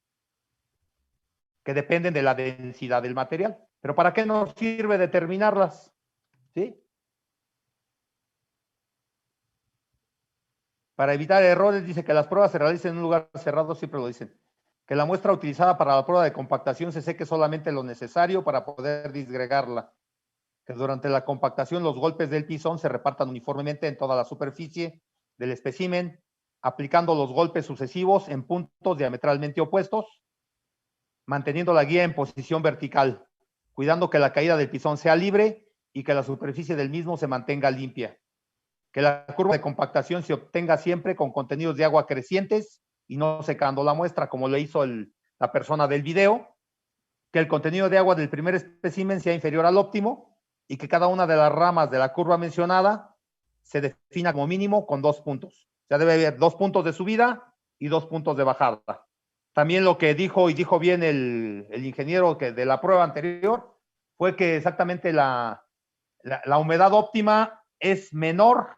que dependen de la densidad del material. Pero ¿para qué nos sirve determinarlas? ¿Sí? Para evitar errores, dice que las pruebas se realicen en un lugar cerrado, siempre lo dicen. Que la muestra utilizada para la prueba de compactación se seque solamente lo necesario para poder disgregarla. Que durante la compactación los golpes del pisón se repartan uniformemente en toda la superficie del espécimen, aplicando los golpes sucesivos en puntos diametralmente opuestos, manteniendo la guía en posición vertical, cuidando que la caída del pisón sea libre y que la superficie del mismo se mantenga limpia. Que la curva de compactación se obtenga siempre con contenidos de agua crecientes y no secando la muestra, como le hizo la persona del video. Que el contenido de agua del primer espécimen sea inferior al óptimo y que cada una de las ramas de la curva mencionada se defina como mínimo con 2 puntos. O sea, debe haber 2 puntos de subida y 2 puntos de bajada. También lo que dijo bien el ingeniero de la prueba anterior fue que exactamente la humedad óptima es menor.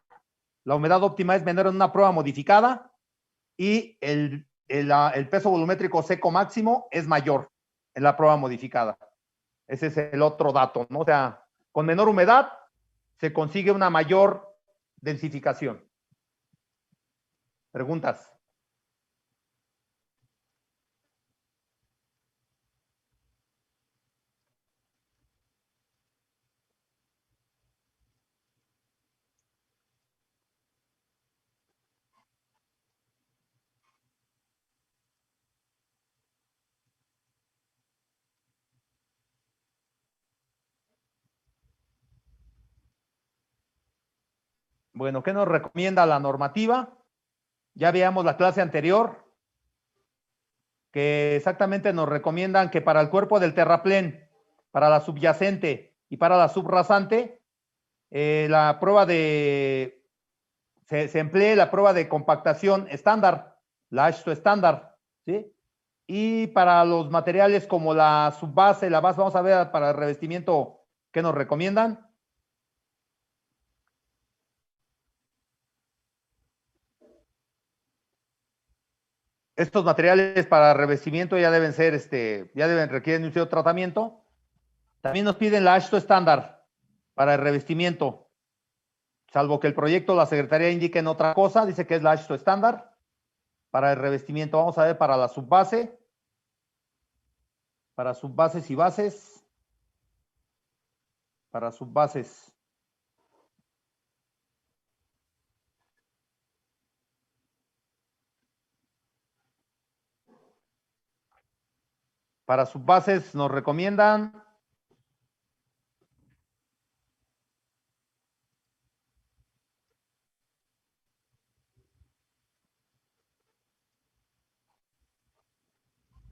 La humedad óptima es menor en una prueba modificada y el peso volumétrico seco máximo es mayor en la prueba modificada. Ese es el otro dato, ¿no? O sea, con menor humedad se consigue una mayor densificación. ¿Preguntas? Bueno, ¿qué nos recomienda la normativa? Ya veíamos la clase anterior, que exactamente nos recomiendan que para el cuerpo del terraplén, para la subyacente y para la subrasante, la prueba se emplee la prueba de compactación estándar, la AASHTO estándar, ¿sí? Y para los materiales como la subbase, la base, vamos a ver para el revestimiento qué nos recomiendan. Estos materiales para revestimiento ya deben ser, requieren un cierto tratamiento. También nos piden la AASHTO estándar para el revestimiento, salvo que el proyecto, la Secretaría indique en otra cosa, dice que es la AASHTO estándar para el revestimiento. Vamos a ver para la subbase, para subbases y bases, para subbases. Para subbases nos recomiendan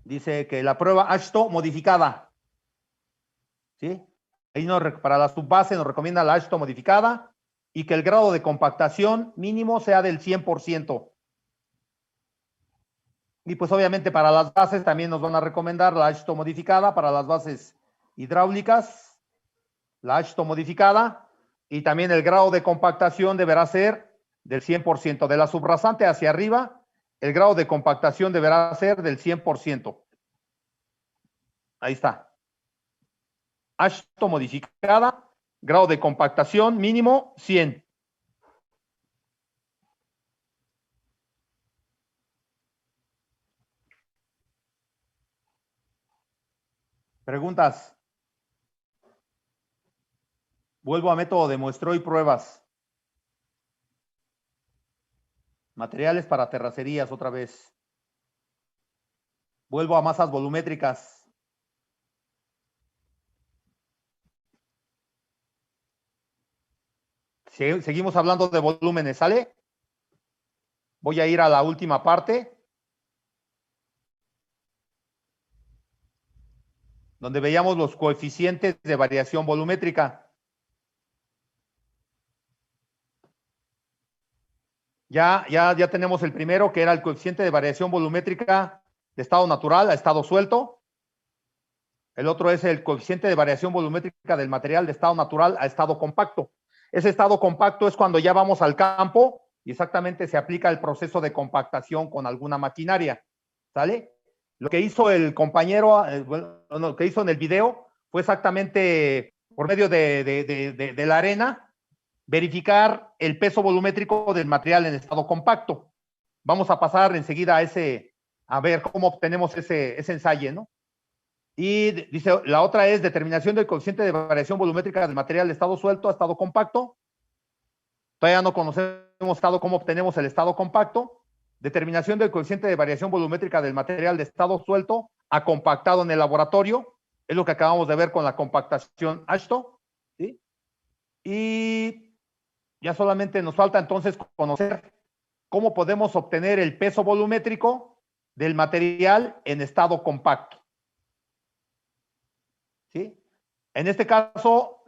dice que la prueba AASHTO modificada, ¿sí? Ahí para la subbase nos recomienda la AASHTO modificada y que el grado de compactación mínimo sea del 100%. Y pues obviamente para las bases también nos van a recomendar la AASHTO modificada para las bases hidráulicas, la AASHTO modificada, y también el grado de compactación deberá ser del 100%. De la subrasante hacia arriba, el grado de compactación deberá ser del 100%. Ahí está. AASHTO modificada, grado de compactación mínimo 100. ¿Preguntas? Vuelvo a método de muestreo y pruebas. Materiales para terracerías otra vez. Vuelvo a masas volumétricas. Seguimos hablando de volúmenes, ¿sale? Voy a ir a la última parte, donde veíamos los coeficientes de variación volumétrica. Ya tenemos el primero, que era el coeficiente de variación volumétrica de estado natural a estado suelto. El otro es el coeficiente de variación volumétrica del material de estado natural a estado compacto. Ese estado compacto es cuando ya vamos al campo y exactamente se aplica el proceso de compactación con alguna maquinaria, ¿sale? Lo que hizo el compañero, lo que hizo en el video fue exactamente por medio de la arena, verificar el peso volumétrico del material en estado compacto. Vamos a pasar enseguida a ver cómo obtenemos ese ensayo, ¿no? Y dice, la otra es determinación del coeficiente de variación volumétrica del material de estado suelto a estado compacto. Todavía no conocemos cómo obtenemos el estado compacto. Determinación del coeficiente de variación volumétrica del material de estado suelto a compactado en el laboratorio. Es lo que acabamos de ver con la compactación Ashton, ¿sí? Y ya solamente nos falta entonces conocer cómo podemos obtener el peso volumétrico del material en estado compacto. ¿Sí? En este caso,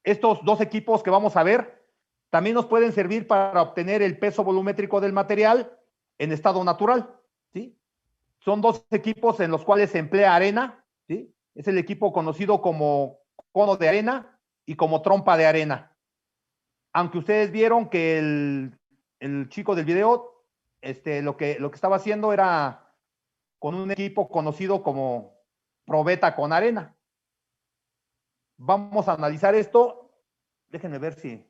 estos dos equipos que vamos a ver también nos pueden servir para obtener el peso volumétrico del material en estado natural, ¿sí? Son dos equipos en los cuales se emplea arena, ¿sí? Es el equipo conocido como cono de arena y como trompa de arena. Aunque ustedes vieron que el chico del video, lo que estaba haciendo era con un equipo conocido como probeta con arena. Vamos a analizar esto. Déjenme ver si.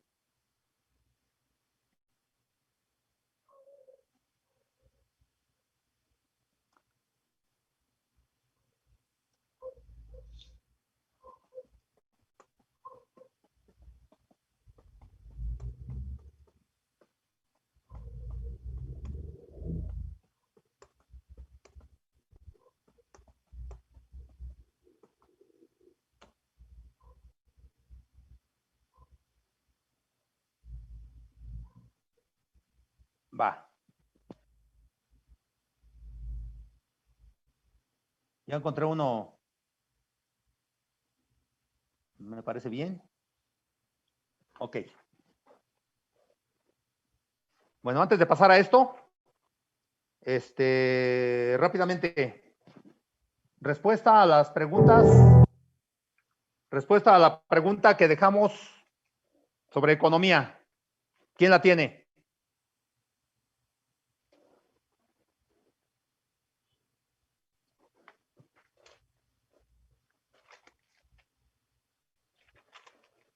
Va. Ya encontré uno. Me parece bien. Ok. Bueno, antes de pasar a esto, rápidamente, respuesta a las preguntas. Respuesta a la pregunta que dejamos sobre economía. ¿Quién la tiene?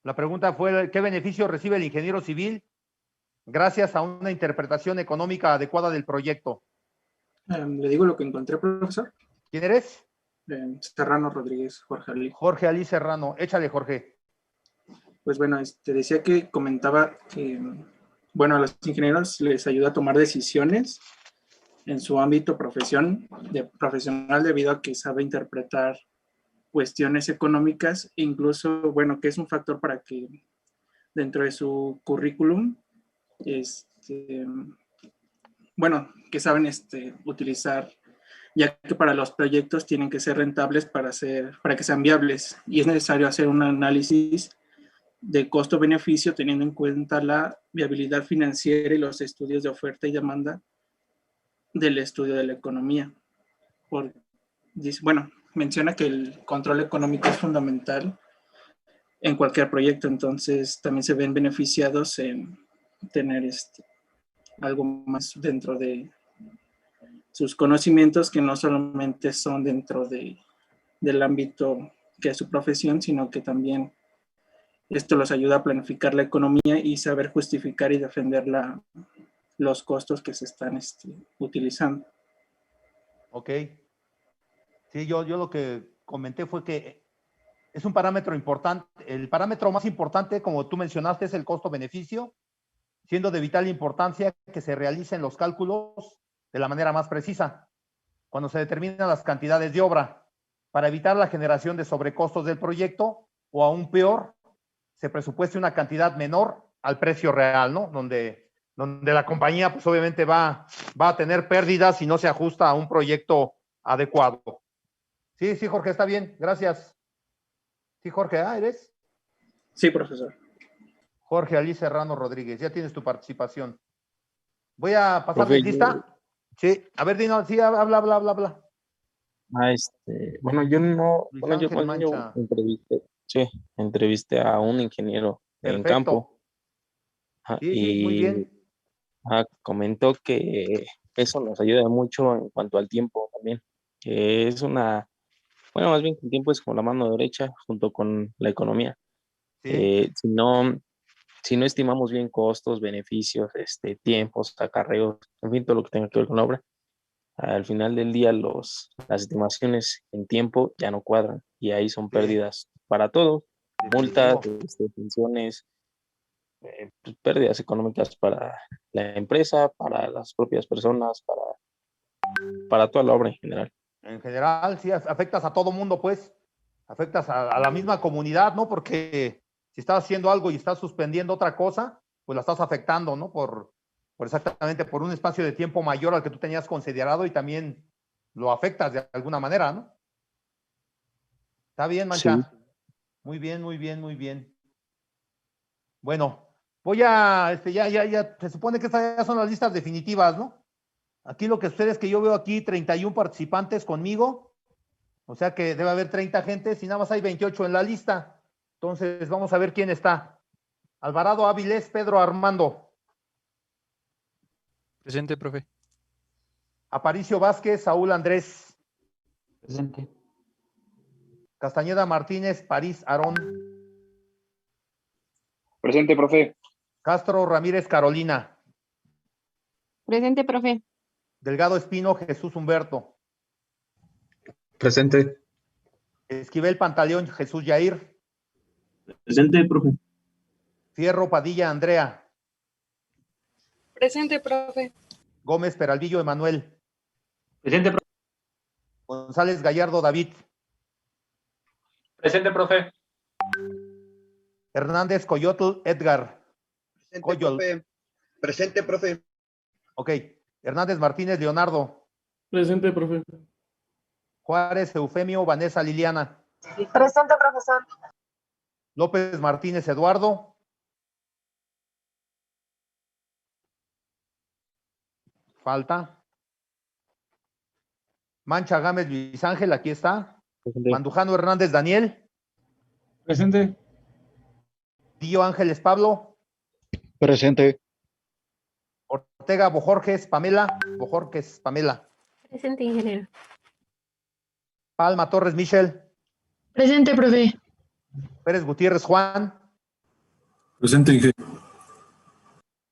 La pregunta fue, ¿qué beneficio recibe el ingeniero civil gracias a una interpretación económica adecuada del proyecto? Le digo lo que encontré, profesor. ¿Quién eres? Serrano Rodríguez, Jorge Ali. Jorge Ali Serrano. Échale, Jorge. Pues bueno, decía que comentaba que, bueno, a los ingenieros les ayuda a tomar decisiones en su ámbito profesional debido a que sabe interpretar cuestiones económicas e incluso, bueno, que es un factor para que dentro de su currículum, bueno, que saben utilizar, ya que para los proyectos tienen que ser rentables para que sean viables y es necesario hacer un análisis de costo-beneficio teniendo en cuenta la viabilidad financiera y los estudios de oferta y demanda del estudio de la economía. Bueno, menciona que el control económico es fundamental en cualquier proyecto, entonces también se ven beneficiados en tener algo más dentro de sus conocimientos que no solamente son dentro del ámbito que es su profesión, sino que también esto los ayuda a planificar la economía y saber justificar y defender los costos que se están utilizando. Ok. Sí, yo lo que comenté fue que es un parámetro importante. El parámetro más importante, como tú mencionaste, es el costo-beneficio, siendo de vital importancia que se realicen los cálculos de la manera más precisa, cuando se determinan las cantidades de obra, para evitar la generación de sobrecostos del proyecto o aún peor, se presupueste una cantidad menor al precio real, ¿no? Donde la compañía, pues obviamente va a tener pérdidas si no se ajusta a un proyecto adecuado. Sí, Jorge, está bien, gracias. Sí, Jorge, ¿eres? Sí, profesor. Jorge Ali Serrano Rodríguez, ya tienes tu participación. Voy a pasar Profe, ¿lista? Sí, a ver, Dino, sí, habla. Bueno, yo no, Luis bueno, yo Ángel más bien yo Mancha. entrevisté a un ingeniero en campo, Perfecto. Sí, muy bien. comentó que eso nos ayuda mucho en cuanto al tiempo también, que es bueno, más bien que el tiempo es como la mano derecha junto con la economía. Sí, Si no estimamos bien costos, beneficios, tiempos, acarreos, en fin, todo lo que tenga que ver con la obra, al final del día las estimaciones en tiempo ya no cuadran y ahí son sí, pérdidas para todos, multas, definitivo. pensiones, pues, pérdidas económicas para la empresa, para las propias personas, para toda la obra en general. En general, sí, afectas a todo mundo, pues. Afectas a la misma comunidad, ¿no? Porque si estás haciendo algo y estás suspendiendo otra cosa, pues la estás afectando, ¿no? Por exactamente, por un espacio de tiempo mayor al que tú tenías considerado y también lo afectas de alguna manera, ¿no? Está bien, Sí. Mancha. Muy bien, muy bien, muy bien. Bueno, voy a, ya, se supone que estas ya son las listas definitivas, ¿no? Aquí lo que sucede es que yo veo aquí 31 participantes conmigo, o sea que debe haber 30 gentes y nada más hay 28 en la lista. Entonces, vamos a ver quién está. Alvarado Áviles, Pedro Armando. Presente, profe. Aparicio Vázquez, Saúl Andrés. Presente. Castañeda Martínez, París Aarón. Presente, profe. Castro Ramírez, Carolina. Presente, profe. Delgado Espino, Jesús Humberto. Presente. Esquivel Pantaleón, Jesús Yair. Presente, profe. Fierro Padilla, Andrea. Presente, profe. Gómez Peralvillo, Emanuel. Presente, profe. González Gallardo, David. Presente, profe. Hernández Coyotl, Edgar. Presente, Coyol. profe. Presente, profe. Ok. Hernández Martínez, Leonardo. Presente, profe. Juárez Eufemio, Vanessa Liliana. Presente, profesor. López Martínez, Eduardo. Falta. Mancha Gámez, Luis Ángel, aquí está. Presente. Mandujano Hernández, Daniel. Presente. Dío Ángeles, Pablo. Presente. Ortega Bojorges, Pamela. Bojorges, Pamela. Presente, ingeniero. Palma Torres, Michelle. Presente, profe. Pérez Gutiérrez, Juan. Presente, ingeniero.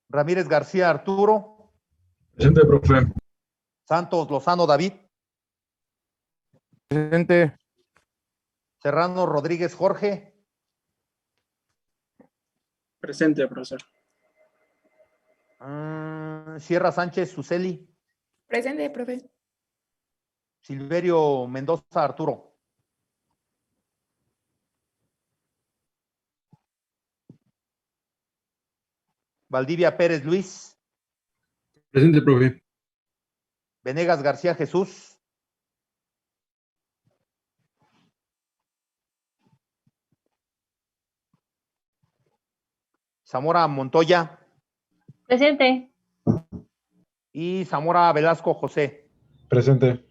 Ramírez García, Arturo. Presente, profe. Santos Lozano, David. Presente. Serrano Rodríguez, Jorge. Presente, profesor. Sierra Sánchez, Suseli. Presente, profe. Silverio Mendoza, Arturo. Valdivia Pérez, Luis. Presente, profe. Venegas García, Jesús. Zamora Montoya. Presente. Y Zamora Velasco, José. Presente.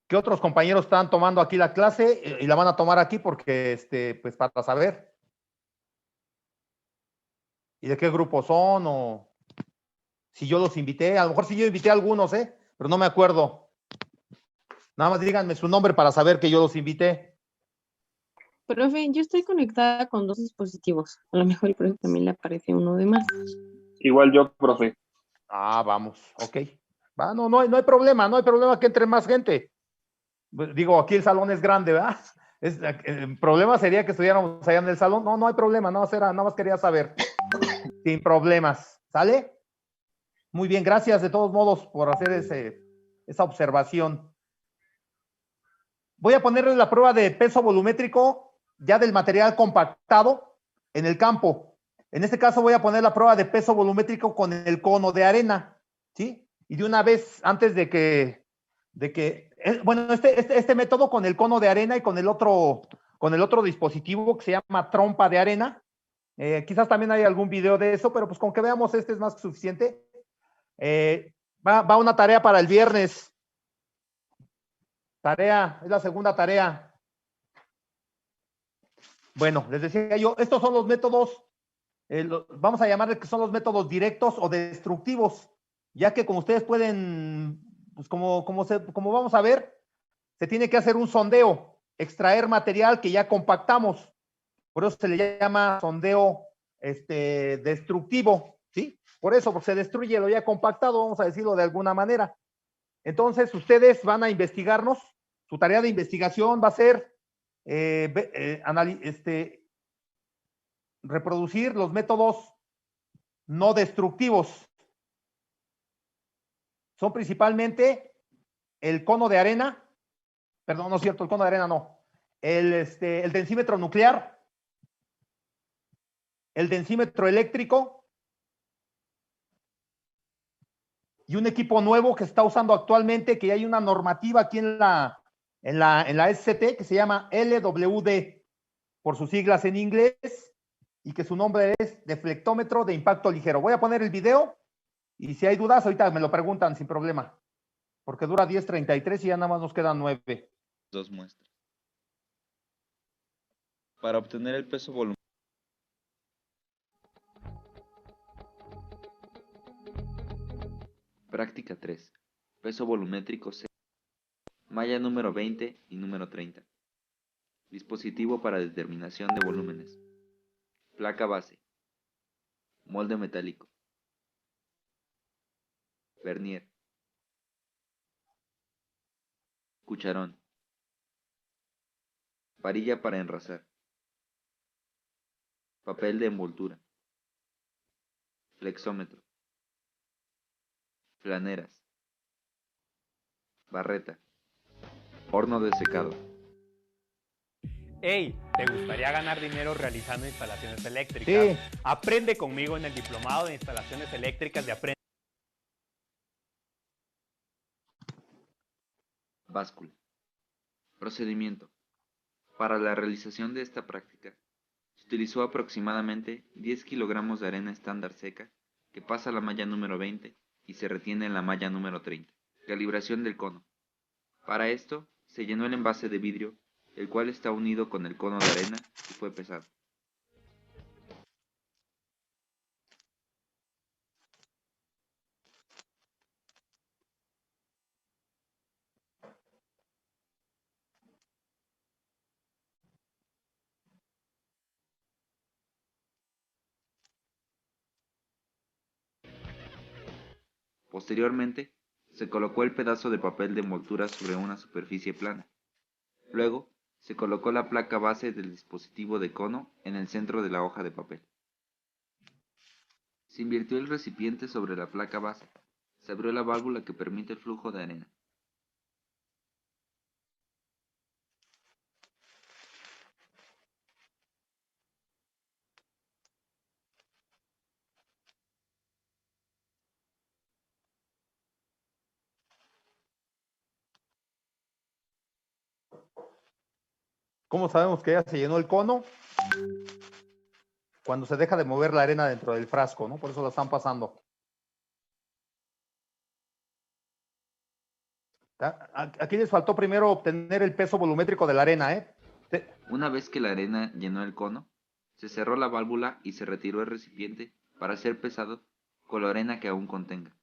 ¿Qué otros compañeros están tomando aquí la clase y la van a tomar aquí porque, pues para saber? ¿Y de qué grupo son? O si yo los invité, a lo mejor sí yo invité a algunos, pero no me acuerdo. Nada más díganme su nombre para saber que yo los invité. Profe, yo estoy conectada con 2 dispositivos. A lo mejor el profe también le aparece uno de más. Igual yo, profe. Vamos, ok. No hay problema que entre más gente. Digo, aquí el salón es grande, ¿verdad? El problema sería que estuviéramos allá en el salón. No hay problema, nada más quería saber. Sin problemas, ¿sale? Muy bien, gracias de todos modos por hacer esa observación. Voy a ponerles la prueba de peso volumétrico ya del material compactado en el campo. En este caso voy a poner la prueba de peso volumétrico con el cono de arena, ¿sí? Y de una vez, antes de que bueno, este método con el cono de arena y con el otro dispositivo que se llama trompa de arena, quizás también hay algún video de eso, pero pues con que veamos este es más que suficiente. Va una tarea para el viernes. Es la segunda tarea. Bueno, les decía yo, estos son los métodos, vamos a llamarle que son los métodos directos o destructivos, ya que como ustedes pueden, pues como vamos a ver, se tiene que hacer un sondeo, extraer material que ya compactamos. Por eso se le llama sondeo destructivo, ¿sí? Por eso, porque se destruye lo ya compactado, vamos a decirlo de alguna manera. Entonces, ustedes van a investigarnos, su tarea de investigación va a ser reproducir los métodos no destructivos. Son principalmente el cono de arena, perdón, no es cierto, el cono de arena no, el densímetro nuclear, el densímetro eléctrico y un equipo nuevo que se está usando actualmente, que hay una normativa aquí en la SCT que se llama LWD, por sus siglas en inglés, y que su nombre es deflectómetro de impacto ligero. Voy a poner el video y si hay dudas, ahorita me lo preguntan sin problema, porque dura 10:33 y ya nada más nos quedan 9. Dos muestras. Para obtener el peso volumétrico. Práctica 3. Peso volumétrico C. Malla número 20 y número 30. Dispositivo para determinación de volúmenes. Placa base. Molde metálico. Vernier. Cucharón. Varilla para enrasar. Papel de envoltura. Flexómetro. Flaneras. Barreta. Horno de secado. Hey, ¿te gustaría ganar dinero realizando instalaciones eléctricas? Sí. Aprende conmigo en el Diplomado de Instalaciones Eléctricas de Aprende. Báscula. Procedimiento. Para la realización de esta práctica, se utilizó aproximadamente 10 kilogramos de arena estándar seca que pasa a la malla número 20 y se retiene en la malla número 30. Calibración del cono. Para esto, se llenó el envase de vidrio, el cual está unido con el cono de arena y fue pesado. Posteriormente, se colocó el pedazo de papel de envoltura sobre una superficie plana. Luego, se colocó la placa base del dispositivo de cono en el centro de la hoja de papel. Se invirtió el recipiente sobre la placa base. Se abrió la válvula que permite el flujo de arena. ¿Cómo sabemos que ya se llenó el cono? Cuando se deja de mover la arena dentro del frasco, ¿no? Por eso la están pasando. Aquí les faltó primero obtener el peso volumétrico de la arena, ¿eh? Una vez que la arena llenó el cono, se cerró la válvula y se retiró el recipiente para ser pesado con la arena que aún contenga.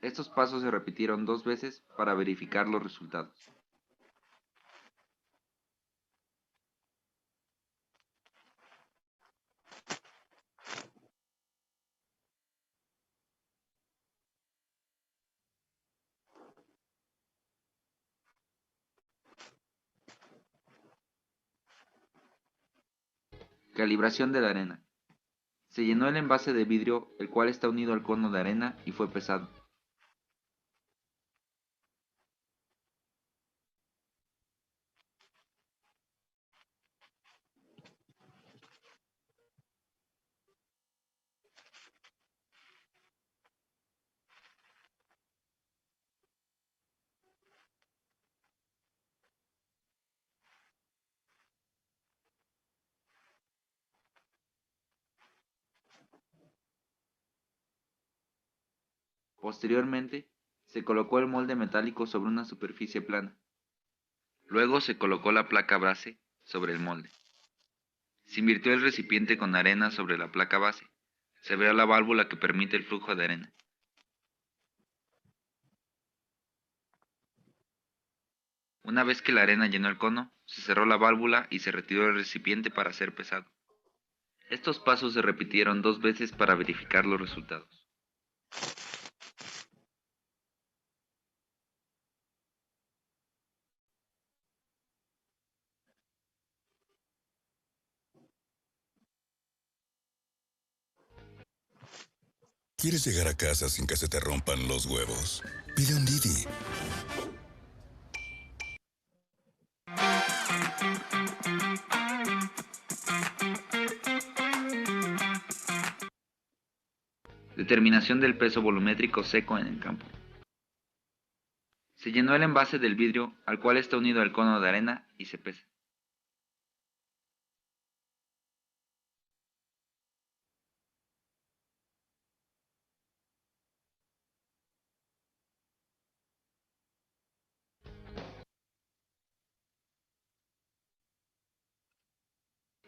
Estos pasos se repitieron 2 veces para verificar los resultados. Calibración de la arena. Se llenó el envase de vidrio, el cual está unido al cono de arena y fue pesado. Posteriormente, se colocó el molde metálico sobre una superficie plana. Luego se colocó la placa base sobre el molde. Se invirtió el recipiente con arena sobre la placa base. Se abrió la válvula que permite el flujo de arena. Una vez que la arena llenó el cono, se cerró la válvula y se retiró el recipiente para ser pesado. Estos pasos se repitieron 2 veces para verificar los resultados. ¿Quieres llegar a casa sin que se te rompan los huevos? Pide un Didi. Determinación del peso volumétrico seco en el campo. Se llenó el envase del vidrio al cual está unido el cono de arena y se pesa.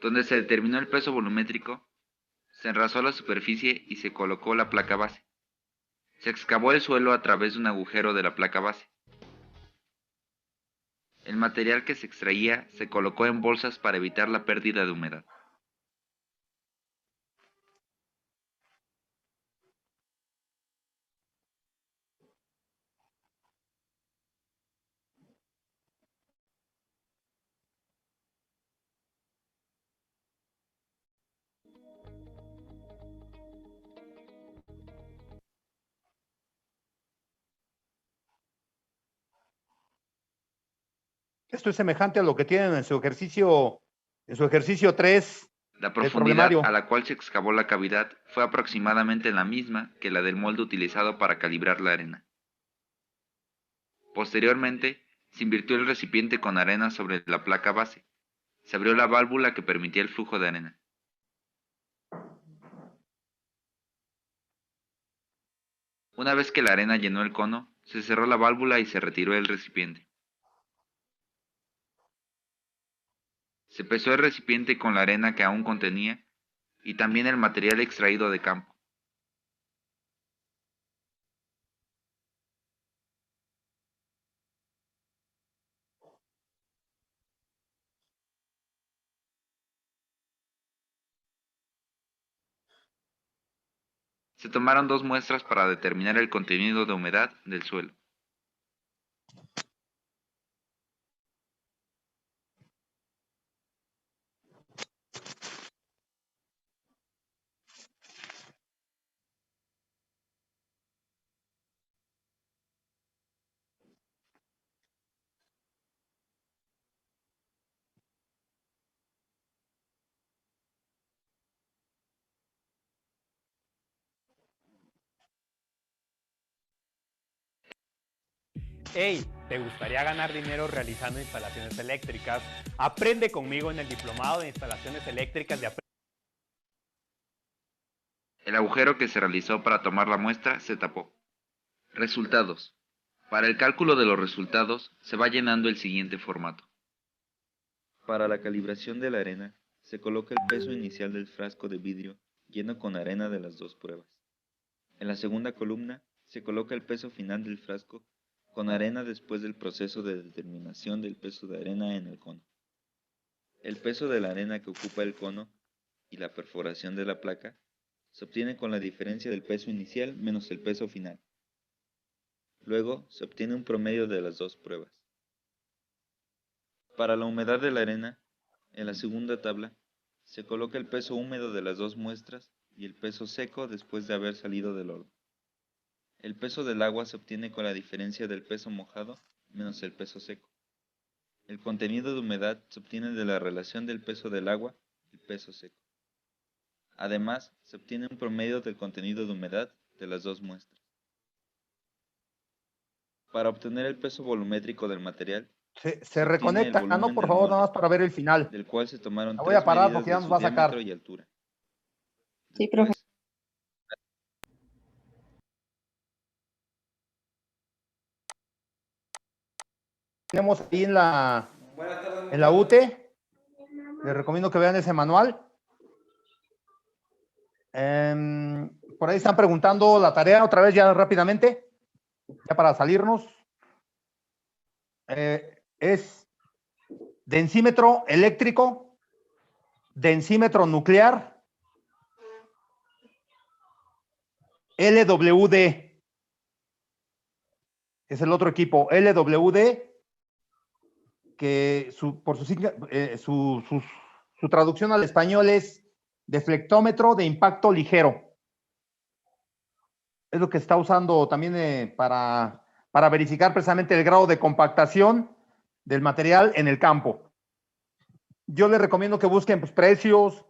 Donde se determinó el peso volumétrico, se enrasó la superficie y se colocó la placa base. Se excavó el suelo a través de un agujero de la placa base. El material que se extraía se colocó en bolsas para evitar la pérdida de humedad. Esto es semejante a lo que tienen en su ejercicio 3. La profundidad a la cual se excavó la cavidad fue aproximadamente la misma que la del molde utilizado para calibrar la arena. Posteriormente, se invirtió el recipiente con arena sobre la placa base. Se abrió la válvula que permitía el flujo de arena. Una vez que la arena llenó el cono, se cerró la válvula y se retiró el recipiente. Se pesó el recipiente con la arena que aún contenía y también el material extraído de campo. Se tomaron 2 muestras para determinar el contenido de humedad del suelo. Hey, ¿te gustaría ganar dinero realizando instalaciones eléctricas? Aprende conmigo en el Diplomado de Instalaciones Eléctricas de El agujero que se realizó para tomar la muestra se tapó. Resultados. Para el cálculo de los resultados se va llenando el siguiente formato. Para la calibración de la arena, se coloca el peso inicial del frasco de vidrio lleno con arena de las 2 pruebas. En la segunda columna se coloca el peso final del frasco con arena después del proceso de determinación del peso de arena en el cono. El peso de la arena que ocupa el cono y la perforación de la placa se obtiene con la diferencia del peso inicial menos el peso final. Luego se obtiene un promedio de las 2 pruebas. Para la humedad de la arena, en la segunda tabla, se coloca el peso húmedo de las 2 muestras y el peso seco después de haber salido del horno. El peso del agua se obtiene con la diferencia del peso mojado menos el peso seco. El contenido de humedad se obtiene de la relación del peso del agua y peso seco. Además, se obtiene un promedio del contenido de humedad de las 2 muestras. Para obtener el peso volumétrico del material, Se reconecta, ¿no? Por favor, nada más para ver el final. del cual se tomaron La voy a 3 parar medidas porque ya de nos su va a sacar. diámetro y altura. Sí, profe. tenemos ahí en la UTE. Les recomiendo que vean ese manual. Por ahí están preguntando la tarea otra vez ya rápidamente, ya para salirnos. Es densímetro eléctrico, densímetro nuclear, LWD. Es el otro equipo, LWD, que su traducción al español es deflectómetro de impacto ligero. Es lo que está usando también para verificar precisamente el grado de compactación del material en el campo. Yo les recomiendo que busquen pues, precios,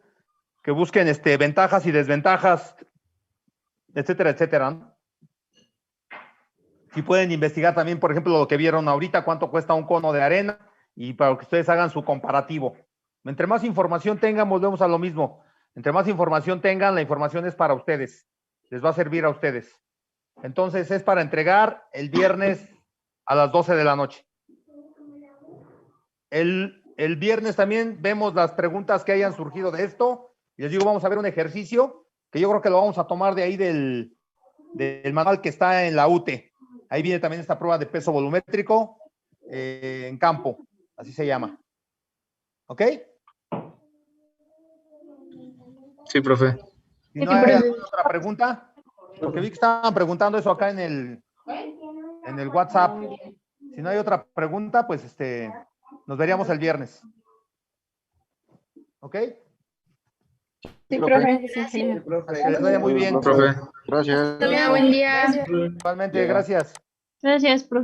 que busquen ventajas y desventajas, etcétera, etcétera, ¿no? Si pueden investigar también, por ejemplo, lo que vieron ahorita, cuánto cuesta un cono de arena, y para que ustedes hagan su comparativo. Entre más información tengan, volvemos a lo mismo. Entre más información tengan, la información es para ustedes. Les va a servir a ustedes. Entonces, es para entregar el viernes a las 12 de la noche. El viernes también vemos las preguntas que hayan surgido de esto. Y les digo, vamos a ver un ejercicio que yo creo que lo vamos a tomar de ahí del manual que está en la UTE. Ahí viene también esta prueba de peso volumétrico en campo, así se llama. ¿Ok? Sí, profe. Si no hay alguna otra pregunta, porque vi que estaban preguntando eso acá en el WhatsApp. Si no hay otra pregunta, pues nos veríamos el viernes. ¿Ok? Sí, profe. Sí, profe. Que les vaya muy bien. Profe. Gracias. Buen día. Igualmente, gracias. Gracias, profe.